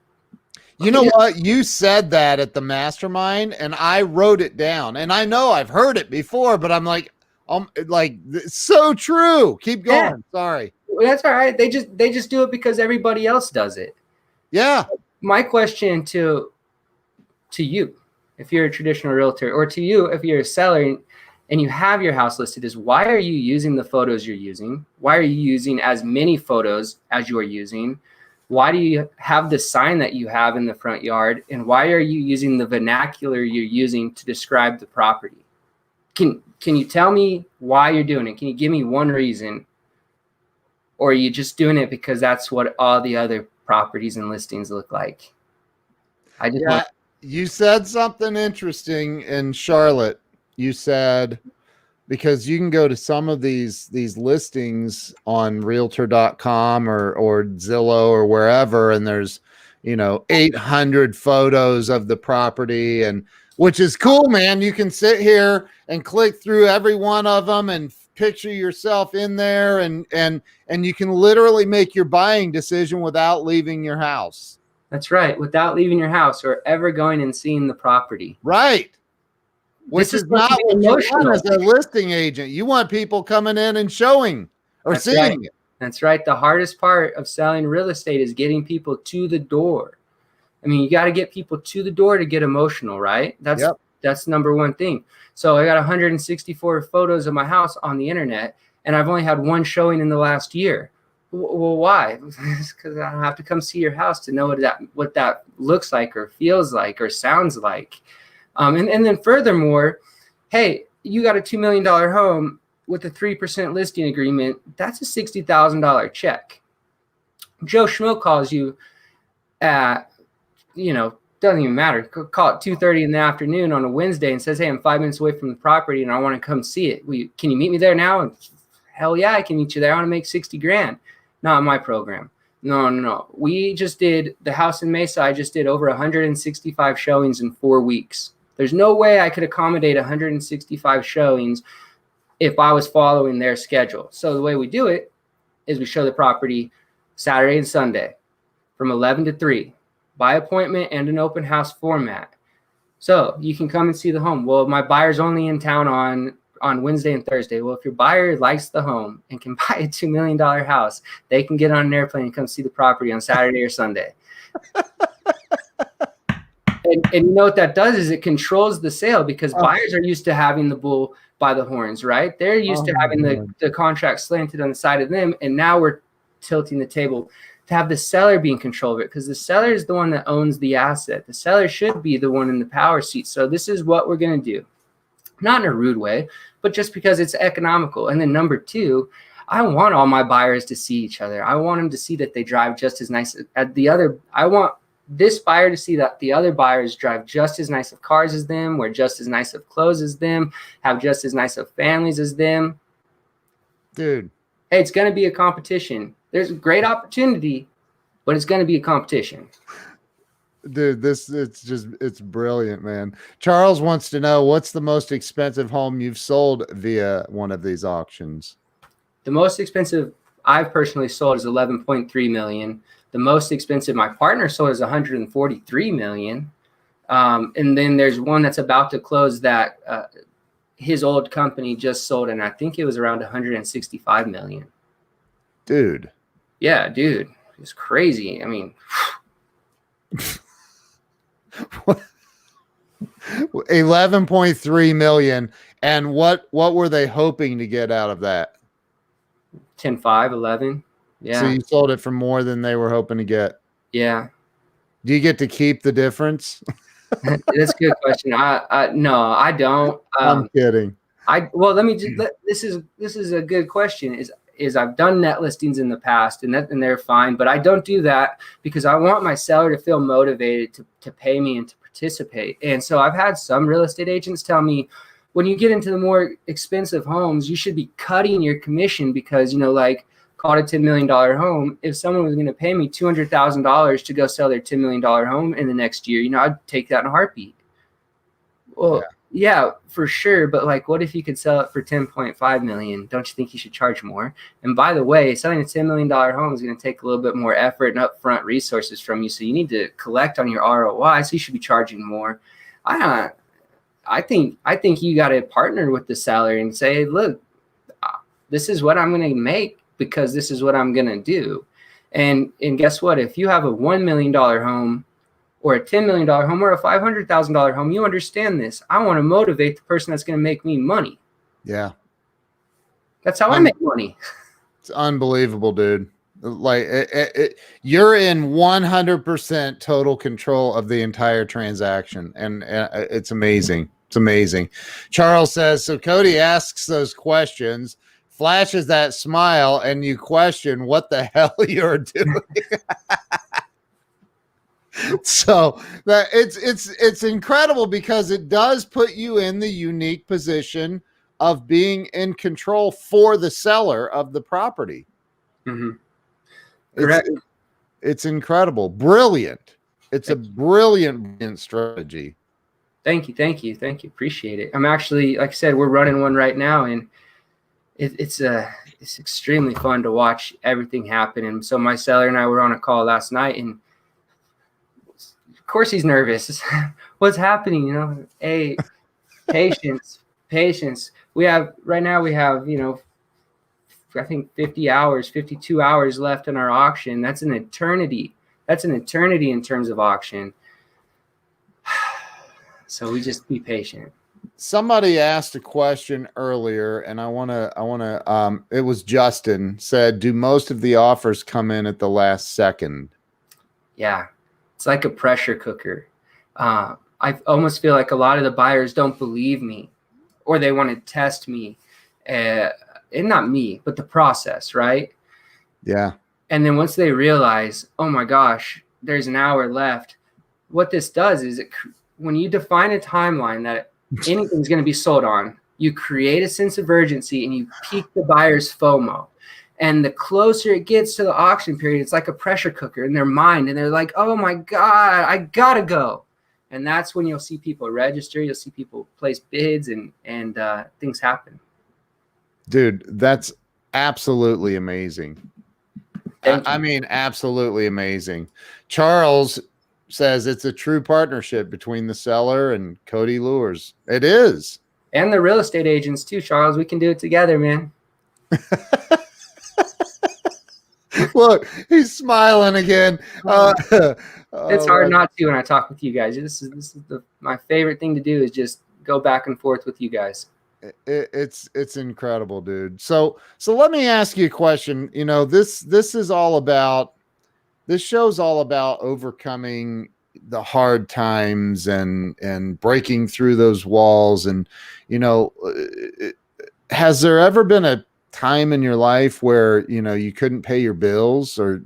You know what? You said that at the mastermind, and I wrote it down. And I know I've heard it before, but I'm like, it's so true. Keep going. Yeah. Sorry. Well, that's all right. They just do it because everybody else does it. Yeah. My question to you, if you're a traditional realtor, or to you, if you're a seller and you have your house listed, is why are you using the photos you're using? Why are you using as many photos as you are using? Why do you have the sign that you have in the front yard? And why are you using the vernacular you're using to describe the property? Can you tell me why you're doing it? Can you give me one reason? Or are you just doing it because that's what all the other properties and listings look like? You said something interesting in Charlotte. You said, because you can go to some of these listings on realtor.com or Zillow or wherever, and there's 800 photos of the property, and which is cool, man. You can sit here and click through every one of them and picture yourself in there, and you can literally make your buying decision without leaving your house. That's right, without leaving your house or ever going and seeing the property. Right. Which is not what you want as a listing agent. You want people coming in and showing or seeing it. That's right. The hardest part of selling real estate is getting people to the door. I mean, you got to get people to the door to get emotional, right? That's number one thing. So I got 164 photos of my house on the internet, and I've only had one showing in the last year. Well, why? It's because I don't have to come see your house to know what that looks like or feels like or sounds like. And then furthermore, hey, you got a $2 million home with a 3% listing agreement. That's a $60,000 check. Joe Schmo calls you at, doesn't even matter. Call it 2:30 in the afternoon on a Wednesday and says, hey, I'm 5 minutes away from the property and I want to come see it. Can you meet me there now? And hell yeah, I can meet you there. I want to make $60,000. Not my program. No. We just did the house in Mesa. I just did over 165 showings in 4 weeks. There's no way I could accommodate 165 showings if I was following their schedule. So the way we do it is we show the property Saturday and Sunday from 11 to 3 by appointment and an open house format. So you can come and see the home. Well, my buyer's only in town on Wednesday and Thursday. Well, if your buyer likes the home and can buy a $2 million house, they can get on an airplane and come see the property on Saturday or Sunday. And you know what that does is it controls the sale, because buyers are used to having the bull by the horns, right? They're used to having the contract slanted on the side of them. And now we're tilting the table to have the seller be in control of it, because the seller is the one that owns the asset. The seller should be the one in the power seat. So this is what we're going to do. Not in a rude way, but just because it's economical. And then number two, I want all my buyers to see each other. I want them to see that they drive just as nice as the other. I want this buyer to see that the other buyers drive just as nice of cars as them, wear just as nice of clothes as them, have just as nice of families as them. Dude. Hey, it's going to be a competition. There's a great opportunity, but it's going to be a competition. Dude, it's brilliant, man. Charles wants to know, what's the most expensive home you've sold via one of these auctions? The most expensive I've personally sold is 11.3 million. The most expensive my partner sold is 143 million. And then there's one that's about to close that his old company just sold, and I think it was around 165 million. Dude. Yeah, dude. It's crazy. I mean, 11.3 million. And what were they hoping to get out of that? 10, 5, 11. Yeah. So you sold it for more than they were hoping to get. Yeah. Do you get to keep the difference? That's a good question. No, I don't. I'm kidding. Let me just. This is a good question. Is I've done net listings in the past, and they're fine, but I don't do that because I want my seller to feel motivated to pay me and to participate. And so I've had some real estate agents tell me, when you get into the more expensive homes, you should be cutting your commission because, like, call it a $10 million home. If someone was going to pay me $200,000 to go sell their $10 million home in the next year, I'd take that in a heartbeat. Well, yeah, for sure. But like, what if you could sell it for 10.5 million? Don't you think you should charge more? And by the way, selling a $10 million home is going to take a little bit more effort and upfront resources from you. So you need to collect on your ROI. So you should be charging more. I think you got to partner with the seller and say, look, this is what I'm going to make because this is what I'm going to do. And guess what? If you have a $1 million home or a $10 million home or a $500,000 home, you understand this. I want to motivate the person that's going to make me money. Yeah. That's how I make money. It's unbelievable, dude. Like you're in 100% total control of the entire transaction. And it's amazing. It's amazing. Charles says, so Cody asks those questions, flashes that smile, and you question what the hell you're doing. So that it's incredible because it does put you in the unique position of being in control for the seller of the property. Mm-hmm. Correct. It's incredible. Brilliant. It's a brilliant strategy. Thank you. Appreciate it. I'm actually, like I said, we're running one right now, and it's extremely fun to watch everything happen. And so my seller and I were on a call last night, and of course he's nervous. What's happening? Hey, patience. We have I think 52 hours left in our auction. That's an eternity. In terms of auction. So we just be patient. Somebody asked a question earlier, and I want to, it was Justin said, do most of the offers come in at the last second? Yeah. It's like a pressure cooker. I almost feel like a lot of the buyers don't believe me, or they want to test me, and not me, but the process, right? Yeah. And then once they realize, oh my gosh, there's an hour left, what this does is when you define a timeline that anything's going to be sold on, you create a sense of urgency and you pique the buyer's FOMO. And the closer it gets to the auction period, it's like a pressure cooker in their mind. And they're like, oh my God, I gotta go. And that's when you'll see people register. You'll see people place bids and things happen. Dude, that's absolutely amazing. I mean, absolutely amazing. Charles says it's a true partnership between the seller and Cody Lewers. It is. And the real estate agents too, Charles. We can do it together, man. Look, he's smiling again. It's hard not to when I talk with you guys. This is my favorite thing to do is just go back and forth with you guys. It's incredible, dude. So let me ask you a question. This show's all about overcoming the hard times and breaking through those walls. And has there ever been a time in your life where you couldn't pay your bills, or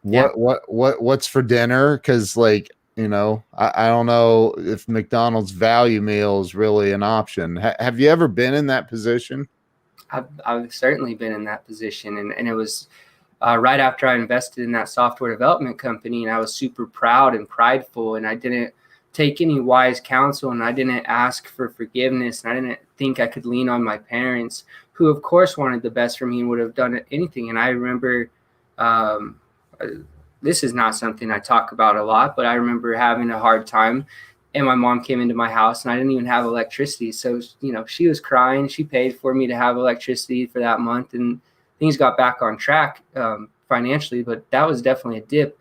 what's for dinner? Because I don't know if McDonald's value meal is really an option. Have you ever been in that position? I've certainly been in that position, and it was right after I invested in that software development company, and I was super proud and prideful, and I didn't take any wise counsel, and I didn't ask for forgiveness, and I didn't think I could lean on my parents, who of course wanted the best for me and would have done anything. And I remember, this is not something I talk about a lot, but I remember having a hard time, and my mom came into my house and I didn't even have electricity. So, she was crying. She paid for me to have electricity for that month, and things got back on track financially, but that was definitely a dip.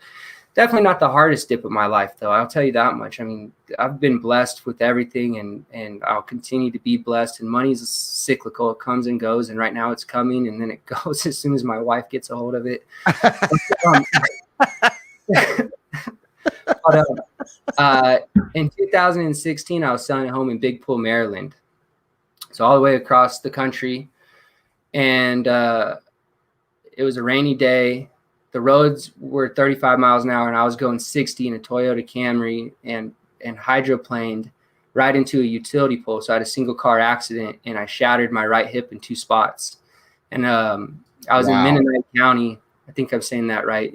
Definitely not the hardest dip of my life, though. I'll tell you that much. I mean, I've been blessed with everything, and I'll continue to be blessed. And money's cyclical; it comes and goes. And right now, it's coming, and then it goes as soon as my wife gets a hold of it. In 2016, I was selling a home in Big Pool, Maryland, so all the way across the country, and it was a rainy day. The roads were 35 miles an hour, and I was going 60 in a Toyota Camry and hydroplaned right into a utility pole. So I had a single car accident, and I shattered my right hip in 2 spots. And I was in Mennonite County. I think I'm saying that right.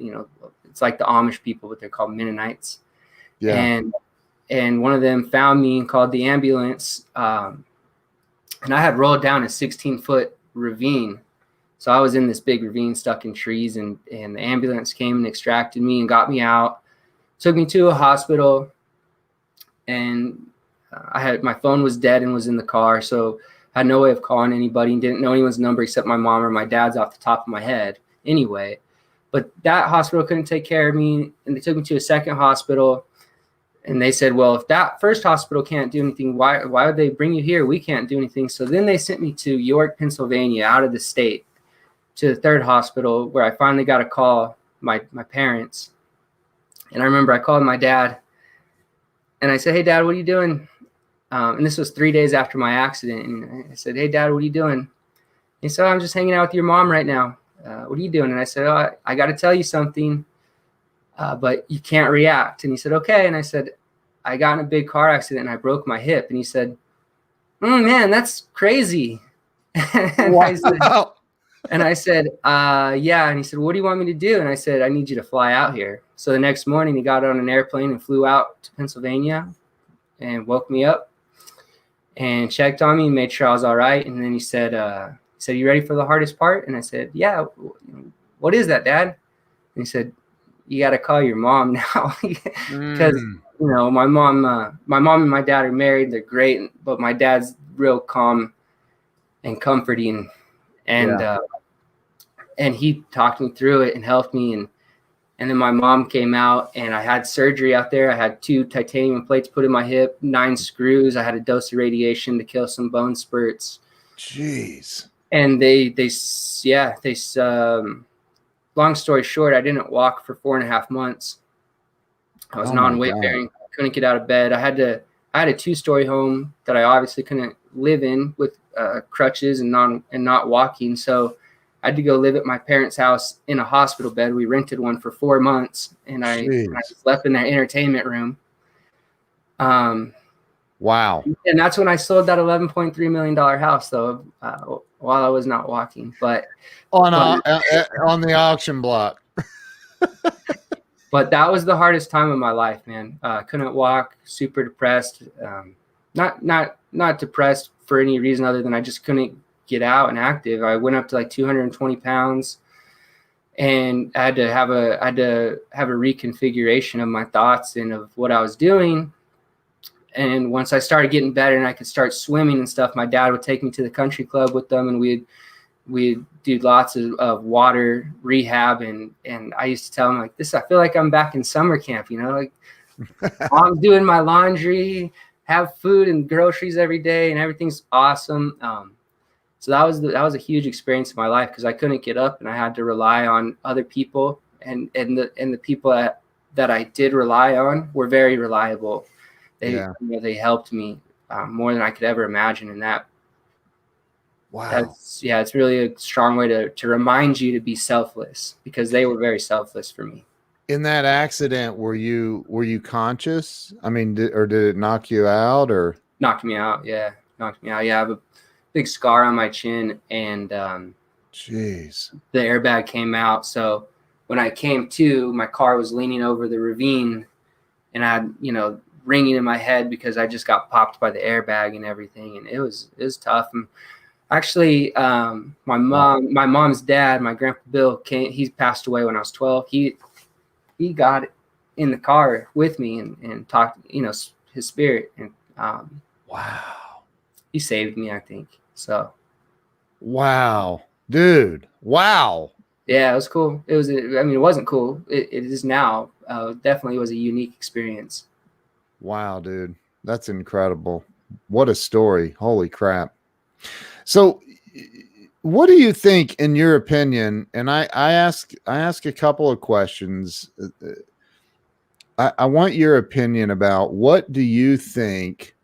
It's like the Amish people, but they're called Mennonites. Yeah. And one of them found me and called the ambulance. And I had rolled down a 16-foot ravine. So I was in this big ravine stuck in trees, and the ambulance came and extracted me and got me out, took me to a hospital, and my phone was dead and was in the car. So I had no way of calling anybody and didn't know anyone's number except my mom or my dad's off the top of my head anyway. But that hospital couldn't take care of me, and they took me to a second hospital, and they said, well, if that first hospital can't do anything, why would they bring you here? We can't do anything. So then they sent me to York, Pennsylvania, out of the state, to the third hospital, where I finally got a call, my parents. And I remember I called my dad, and I said, hey, Dad, what are you doing? And this was 3 days after my accident. And I said, hey, Dad, what are you doing? He said, I'm just hanging out with your mom right now. What are you doing? And I said, I got to tell you something, but you can't react. And he said, okay. And I said, I got in a big car accident and I broke my hip. And he said, man, that's crazy. And wow. I said, yeah. And he said, what do you want me to do? And I said, I need you to fly out here. So the next morning he got on an airplane and flew out to Pennsylvania and woke me up and checked on me and made sure I was all right. And then he said, you ready for the hardest part? And I said, yeah. What is that, Dad? And he said, you got to call your mom now. Because, my mom and my dad are married. They're great. But my dad's real calm and comforting. And he talked me through it and helped me. And then my mom came out, and I had surgery out there. I had 2 titanium plates put in my hip, 9 screws. I had a dose of radiation to kill some bone spurts. Jeez. And long story short, I didn't walk for 4.5 months. I was non-weight bearing. I couldn't get out of bed. I had a 2-story home that I obviously couldn't live in with crutches and not walking. So I had to go live at my parents' house in a hospital bed. We rented one for 4 months, and I slept in their entertainment room. Wow. And that's when I sold that $11.3 million house, though, while I was not walking. But on the auction block. But that was the hardest time of my life, man. Couldn't walk, super depressed. Not depressed for any reason other than I just couldn't get out and active. I went up to like 220 pounds, and I had to have a reconfiguration of my thoughts and of what I was doing. And once I started getting better and I could start swimming and stuff, my dad would take me to the country club with them, and we'd do lots of water rehab. And I used to tell him, like, I feel like I'm back in summer camp, like I'm doing my laundry, have food and groceries every day, and everything's awesome. So that was a huge experience in my life, because I couldn't get up and I had to rely on other people, and the people that I did rely on were very reliable. They helped me more than I could ever imagine. And that, wow. It's really a strong way to remind you to be selfless, because they were very selfless for me. In that accident, were you conscious? I mean, did it knock you out, or? Knocked me out. Yeah. Knocked me out. Yeah. I have a big scar on my chin, and Jeez. The airbag came out. So when I came to, my car was leaning over the ravine, and I had, ringing in my head because I just got popped by the airbag and everything. And it was tough. And actually, my mom's dad, my grandpa Bill, he passed away when I was 12. He got in the car with me and talked, his spirit. And wow. He saved me, I think. So. Wow, dude. Wow. Yeah, it was cool. It wasn't cool. It is now. Definitely was a unique experience. Wow, dude. That's incredible. What a story. Holy crap. So what do you think, in your opinion? And I ask a couple of questions. I want your opinion about, what do you think?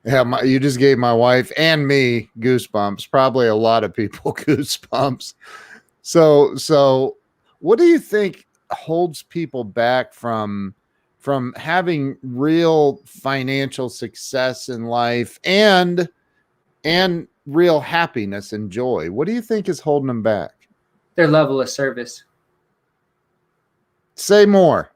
Yeah, you just gave my wife and me goosebumps. Probably a lot of people goosebumps. So what do you think holds people back from having real financial success in life and real happiness and joy? What do you think is holding them back? Their level of service. Say more.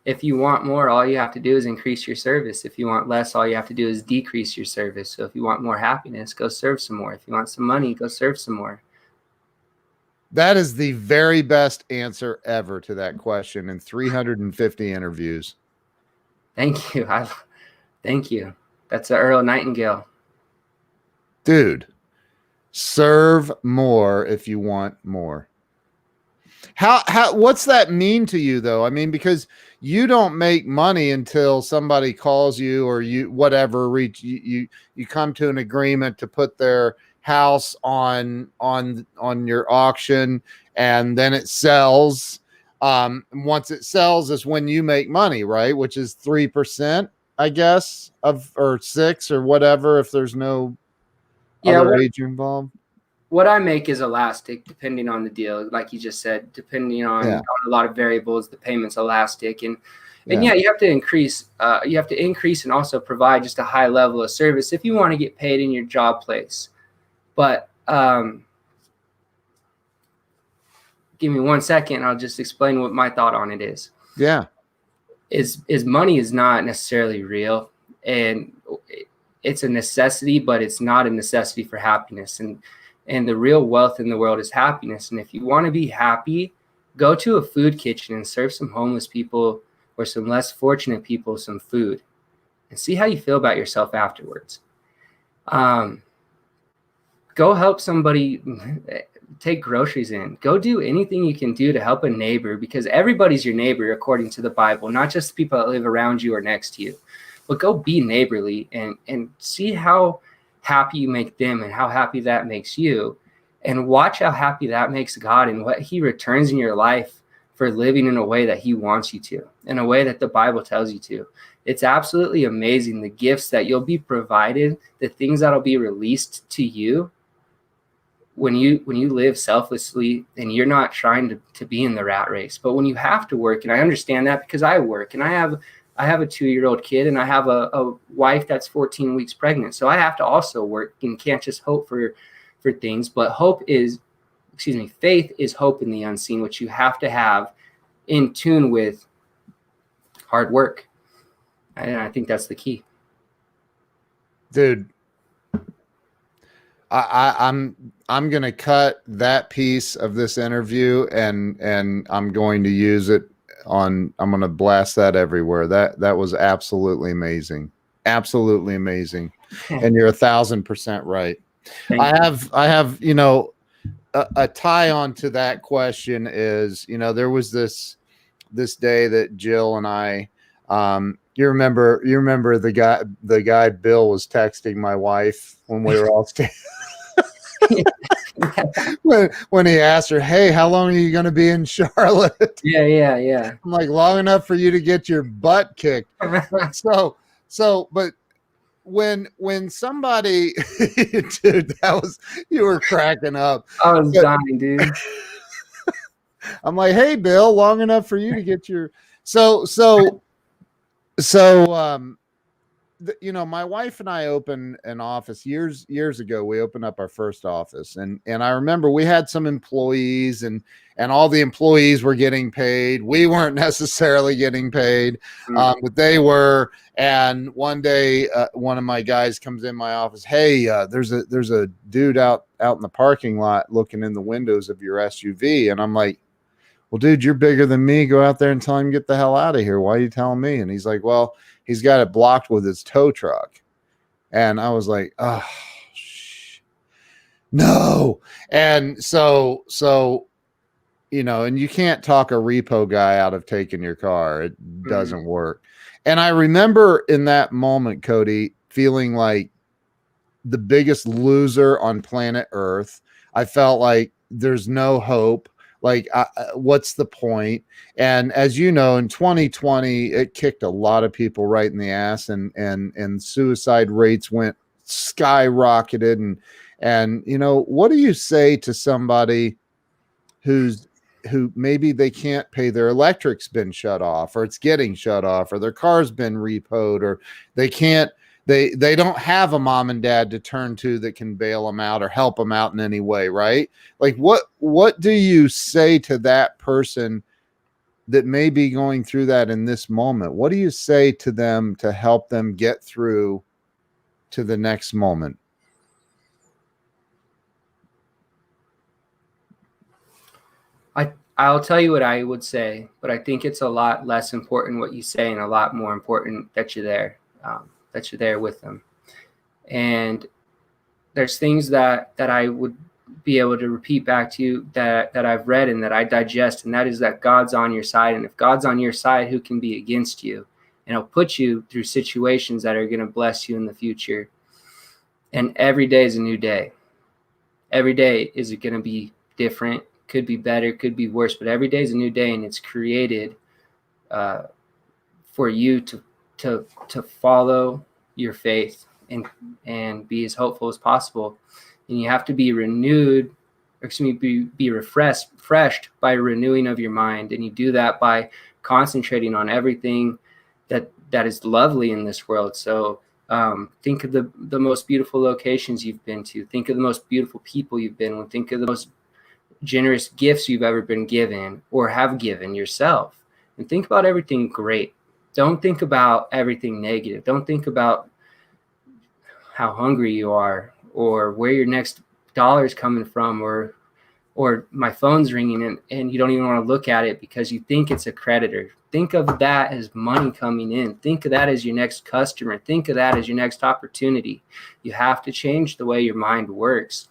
If you want more, all you have to do is increase your service. If you want less, all you have to do is decrease your service. So if you want more happiness, go serve some more. If you want some money, go serve some more. That is the very best answer ever to that question in 350 interviews. Thank you. Thank you. That's a Earl Nightingale. Dude, serve more if you want more. What's that mean to you, though? I mean, because you don't make money until somebody calls you, or you come to an agreement to put their house on your auction, and then it sells. Once it sells is when you make money, right? Which is 3%, I guess, or 6 or whatever, if there's no other agent involved. What I make is elastic, depending on the deal. Like you just said, depending on a lot of variables, the payment's elastic. And you have to increase. You have to increase and also provide just a high level of service if you want to get paid in your job place. But give me 1 second. I'll just explain what my thought on it is. Yeah. Is money is not necessarily real, and it's a necessity, but it's not a necessity for happiness. And the real wealth in the world is happiness. And if you want to be happy, go to a food kitchen and serve some homeless people or some less fortunate people some food, and see how you feel about yourself afterwards. Go help somebody take groceries in. Go do anything you can do to help a neighbor, because everybody's your neighbor according to the Bible, not just the people that live around you or next to you. But go be neighborly and see how happy you make them and how happy that makes you, and watch how happy that makes God and what he returns in your life for living in a way that he wants you to, in a way that the Bible tells you to. It's absolutely amazing, the gifts that you'll be provided, the things that'll be released to you when you live selflessly and you're not trying to be in the rat race. But when you have to work, and I understand that because I work, and I have a 2-year-old kid, and I have a wife that's 14 weeks pregnant. So I have to also work and can't just hope for things. But faith is hope in the unseen, which you have to have in tune with hard work. And I think that's the key. Dude, I'm going to cut that piece of this interview and I'm going to use it I'm going to blast that everywhere. That was absolutely amazing. Absolutely amazing. And you're 1,000% right. I have, a tie on to that question is, there was this day that Jill and I, you remember the guy Bill was texting my wife when we were all staying. when he asked her, "Hey, how long are you going to be in Charlotte?" Yeah. I'm like, long enough for you to get your butt kicked. But when somebody, dude, you were cracking up. I was dying, dude. I'm like, "Hey, Bill, long enough for you to get your." So my wife and I opened an office years ago. We opened up our first office, and I remember we had some employees, and all the employees were getting paid. We weren't necessarily getting paid, but they were. And one day, one of my guys comes in my office. Hey, there's a dude out in the parking lot looking in the windows of your SUV, and I'm like, well, dude, you're bigger than me. Go out there and tell him get the hell out of here. Why are you telling me? And he's like, well, he's got it blocked with his tow truck. And I was like, oh, no. And so, and you can't talk a repo guy out of taking your car. It doesn't work. And I remember in that moment, Cody, feeling like the biggest loser on planet Earth. I felt like there's no hope. Like, what's the point? And as you know, in 2020, it kicked a lot of people right in the ass, and suicide rates went skyrocketed. And what do you say to somebody who maybe they can't pay, their electric's been shut off, or it's getting shut off, or their car's been repoed, or they can't, they don't have a mom and dad to turn to that can bail them out or help them out in any way, right? Like, what do you say to that person that may be going through that in this moment? What do you say to them to help them get through to the next moment? I'll tell you what I would say, but I think it's a lot less important what you say and a lot more important that you're there. That you're there with them. And there's things that I would be able to repeat back to you that I've read and that I digest, and that is that God's on your side. And if God's on your side, who can be against you? And he'll put you through situations that are going to bless you in the future. And every day is a new day. Every day is going to be different, could be better, could be worse, but every day is a new day, and it's created for you to follow your faith and be as hopeful as possible. And you have to be renewed, or excuse me, be refreshed by renewing of your mind. And you do that by concentrating on everything that is lovely in this world. So think of the most beautiful locations you've been to. Think of the most beautiful people you've been with. Think of the most generous gifts you've ever been given or have given yourself. And think about everything great. Don't think about everything negative. Don't think about how hungry you are or where your next dollar is coming from, or my phone's ringing and you don't even want to look at it because you think it's a creditor. Think of that as money coming in. Think of that as your next customer. Think of that as your next opportunity. You have to change the way your mind works,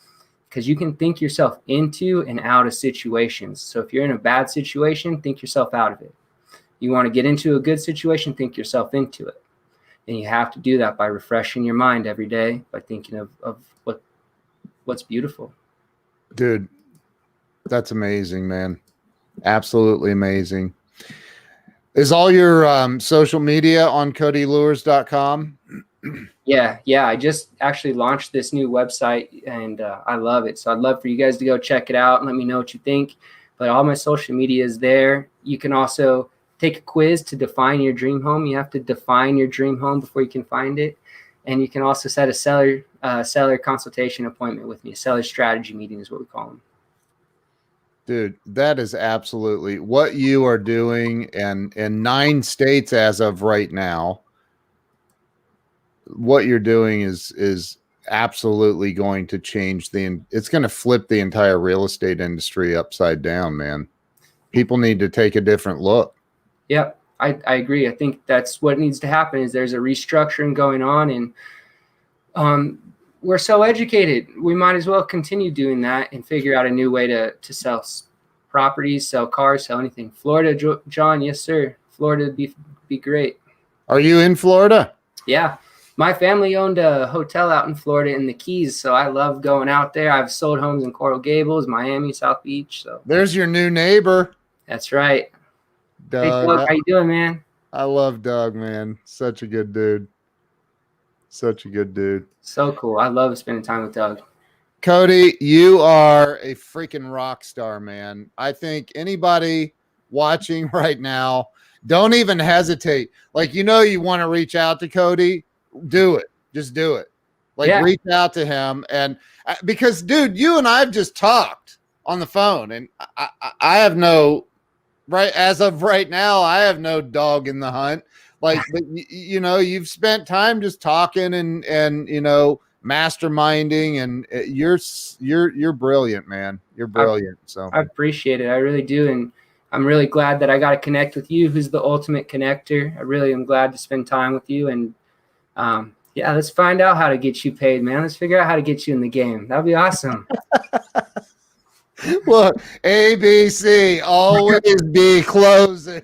because you can think yourself into and out of situations. So if you're in a bad situation, think yourself out of it. You want to get into a good situation, think yourself into it. And you have to do that by refreshing your mind every day, by thinking of what's beautiful. Dude, that's amazing, man. Absolutely amazing. Is all your social media on codylewers.com? Yeah. I just actually launched this new website, and I love it. So I'd love for you guys to go check it out and let me know what you think. But all my social media is there. You can also take a quiz to define your dream home. You have to define your dream home before you can find it. And you can also set a seller consultation appointment with me. A seller strategy meeting is what we call them. Dude, that is absolutely what you are doing. And in 9 states as of right now, what you're doing is absolutely going to change it's going to flip the entire real estate industry upside down, man. People need to take a different look. Yep, I agree. I think that's what needs to happen. Is there's a restructuring going on, and we're so educated. We might as well continue doing that and figure out a new way to sell properties, sell cars, sell anything. Florida, John, yes sir. Florida would be great. Are you in Florida? Yeah, my family owned a hotel out in Florida in the Keys, so I love going out there. I've sold homes in Coral Gables, Miami, South Beach. So there's your new neighbor. That's right. Doug, hey, Doug, how you doing, man? I love Doug, man. Such a good dude. Such a good dude. So cool. I love spending time with Doug. Cody, you are a freaking rock star, man. I think anybody watching right now, don't even hesitate. Like, you want to reach out to Cody. do it. Just do it. Like reach out to him. And because dude, you and I've just talked on the phone, and I have no right as of right now, I have no dog in the hunt. Like, but you know, you've spent time just talking and you know, masterminding, and you're brilliant, man. You're brilliant. So I appreciate it. I really do. And I'm really glad that I got to connect with you, who's the ultimate connector. I really am glad to spend time with you. And yeah, let's find out how to get you paid, man. Let's figure out how to get you in the game. That'd be awesome. Look, ABC, always be closing.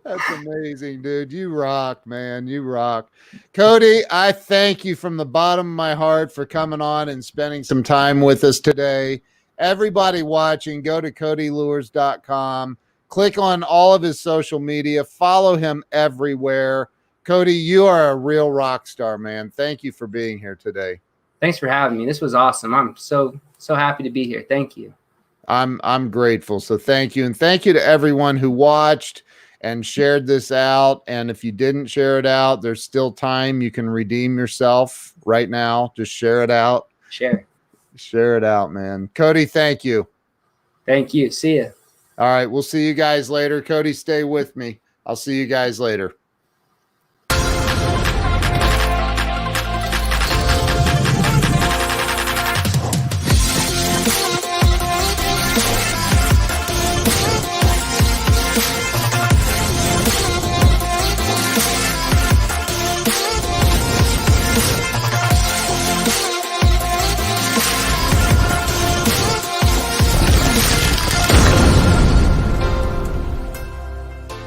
That's amazing, dude. You rock, man. You rock. Cody, I thank you from the bottom of my heart for coming on and spending some time with us today. Everybody watching, go to CodyLewers.com. Click on all of his social media. Follow him everywhere. Cody, you are a real rock star, man. Thank you for being here today. Thanks for having me. This was awesome. I'm so happy to be here. Thank you. I'm grateful. So thank you. And thank you to everyone who watched and shared this out. And if you didn't share it out, there's still time. You can redeem yourself right now. Just share it out. Share it out, man. Cody, thank you. Thank you. See ya. All right. We'll see you guys later. Cody, stay with me. I'll see you guys later.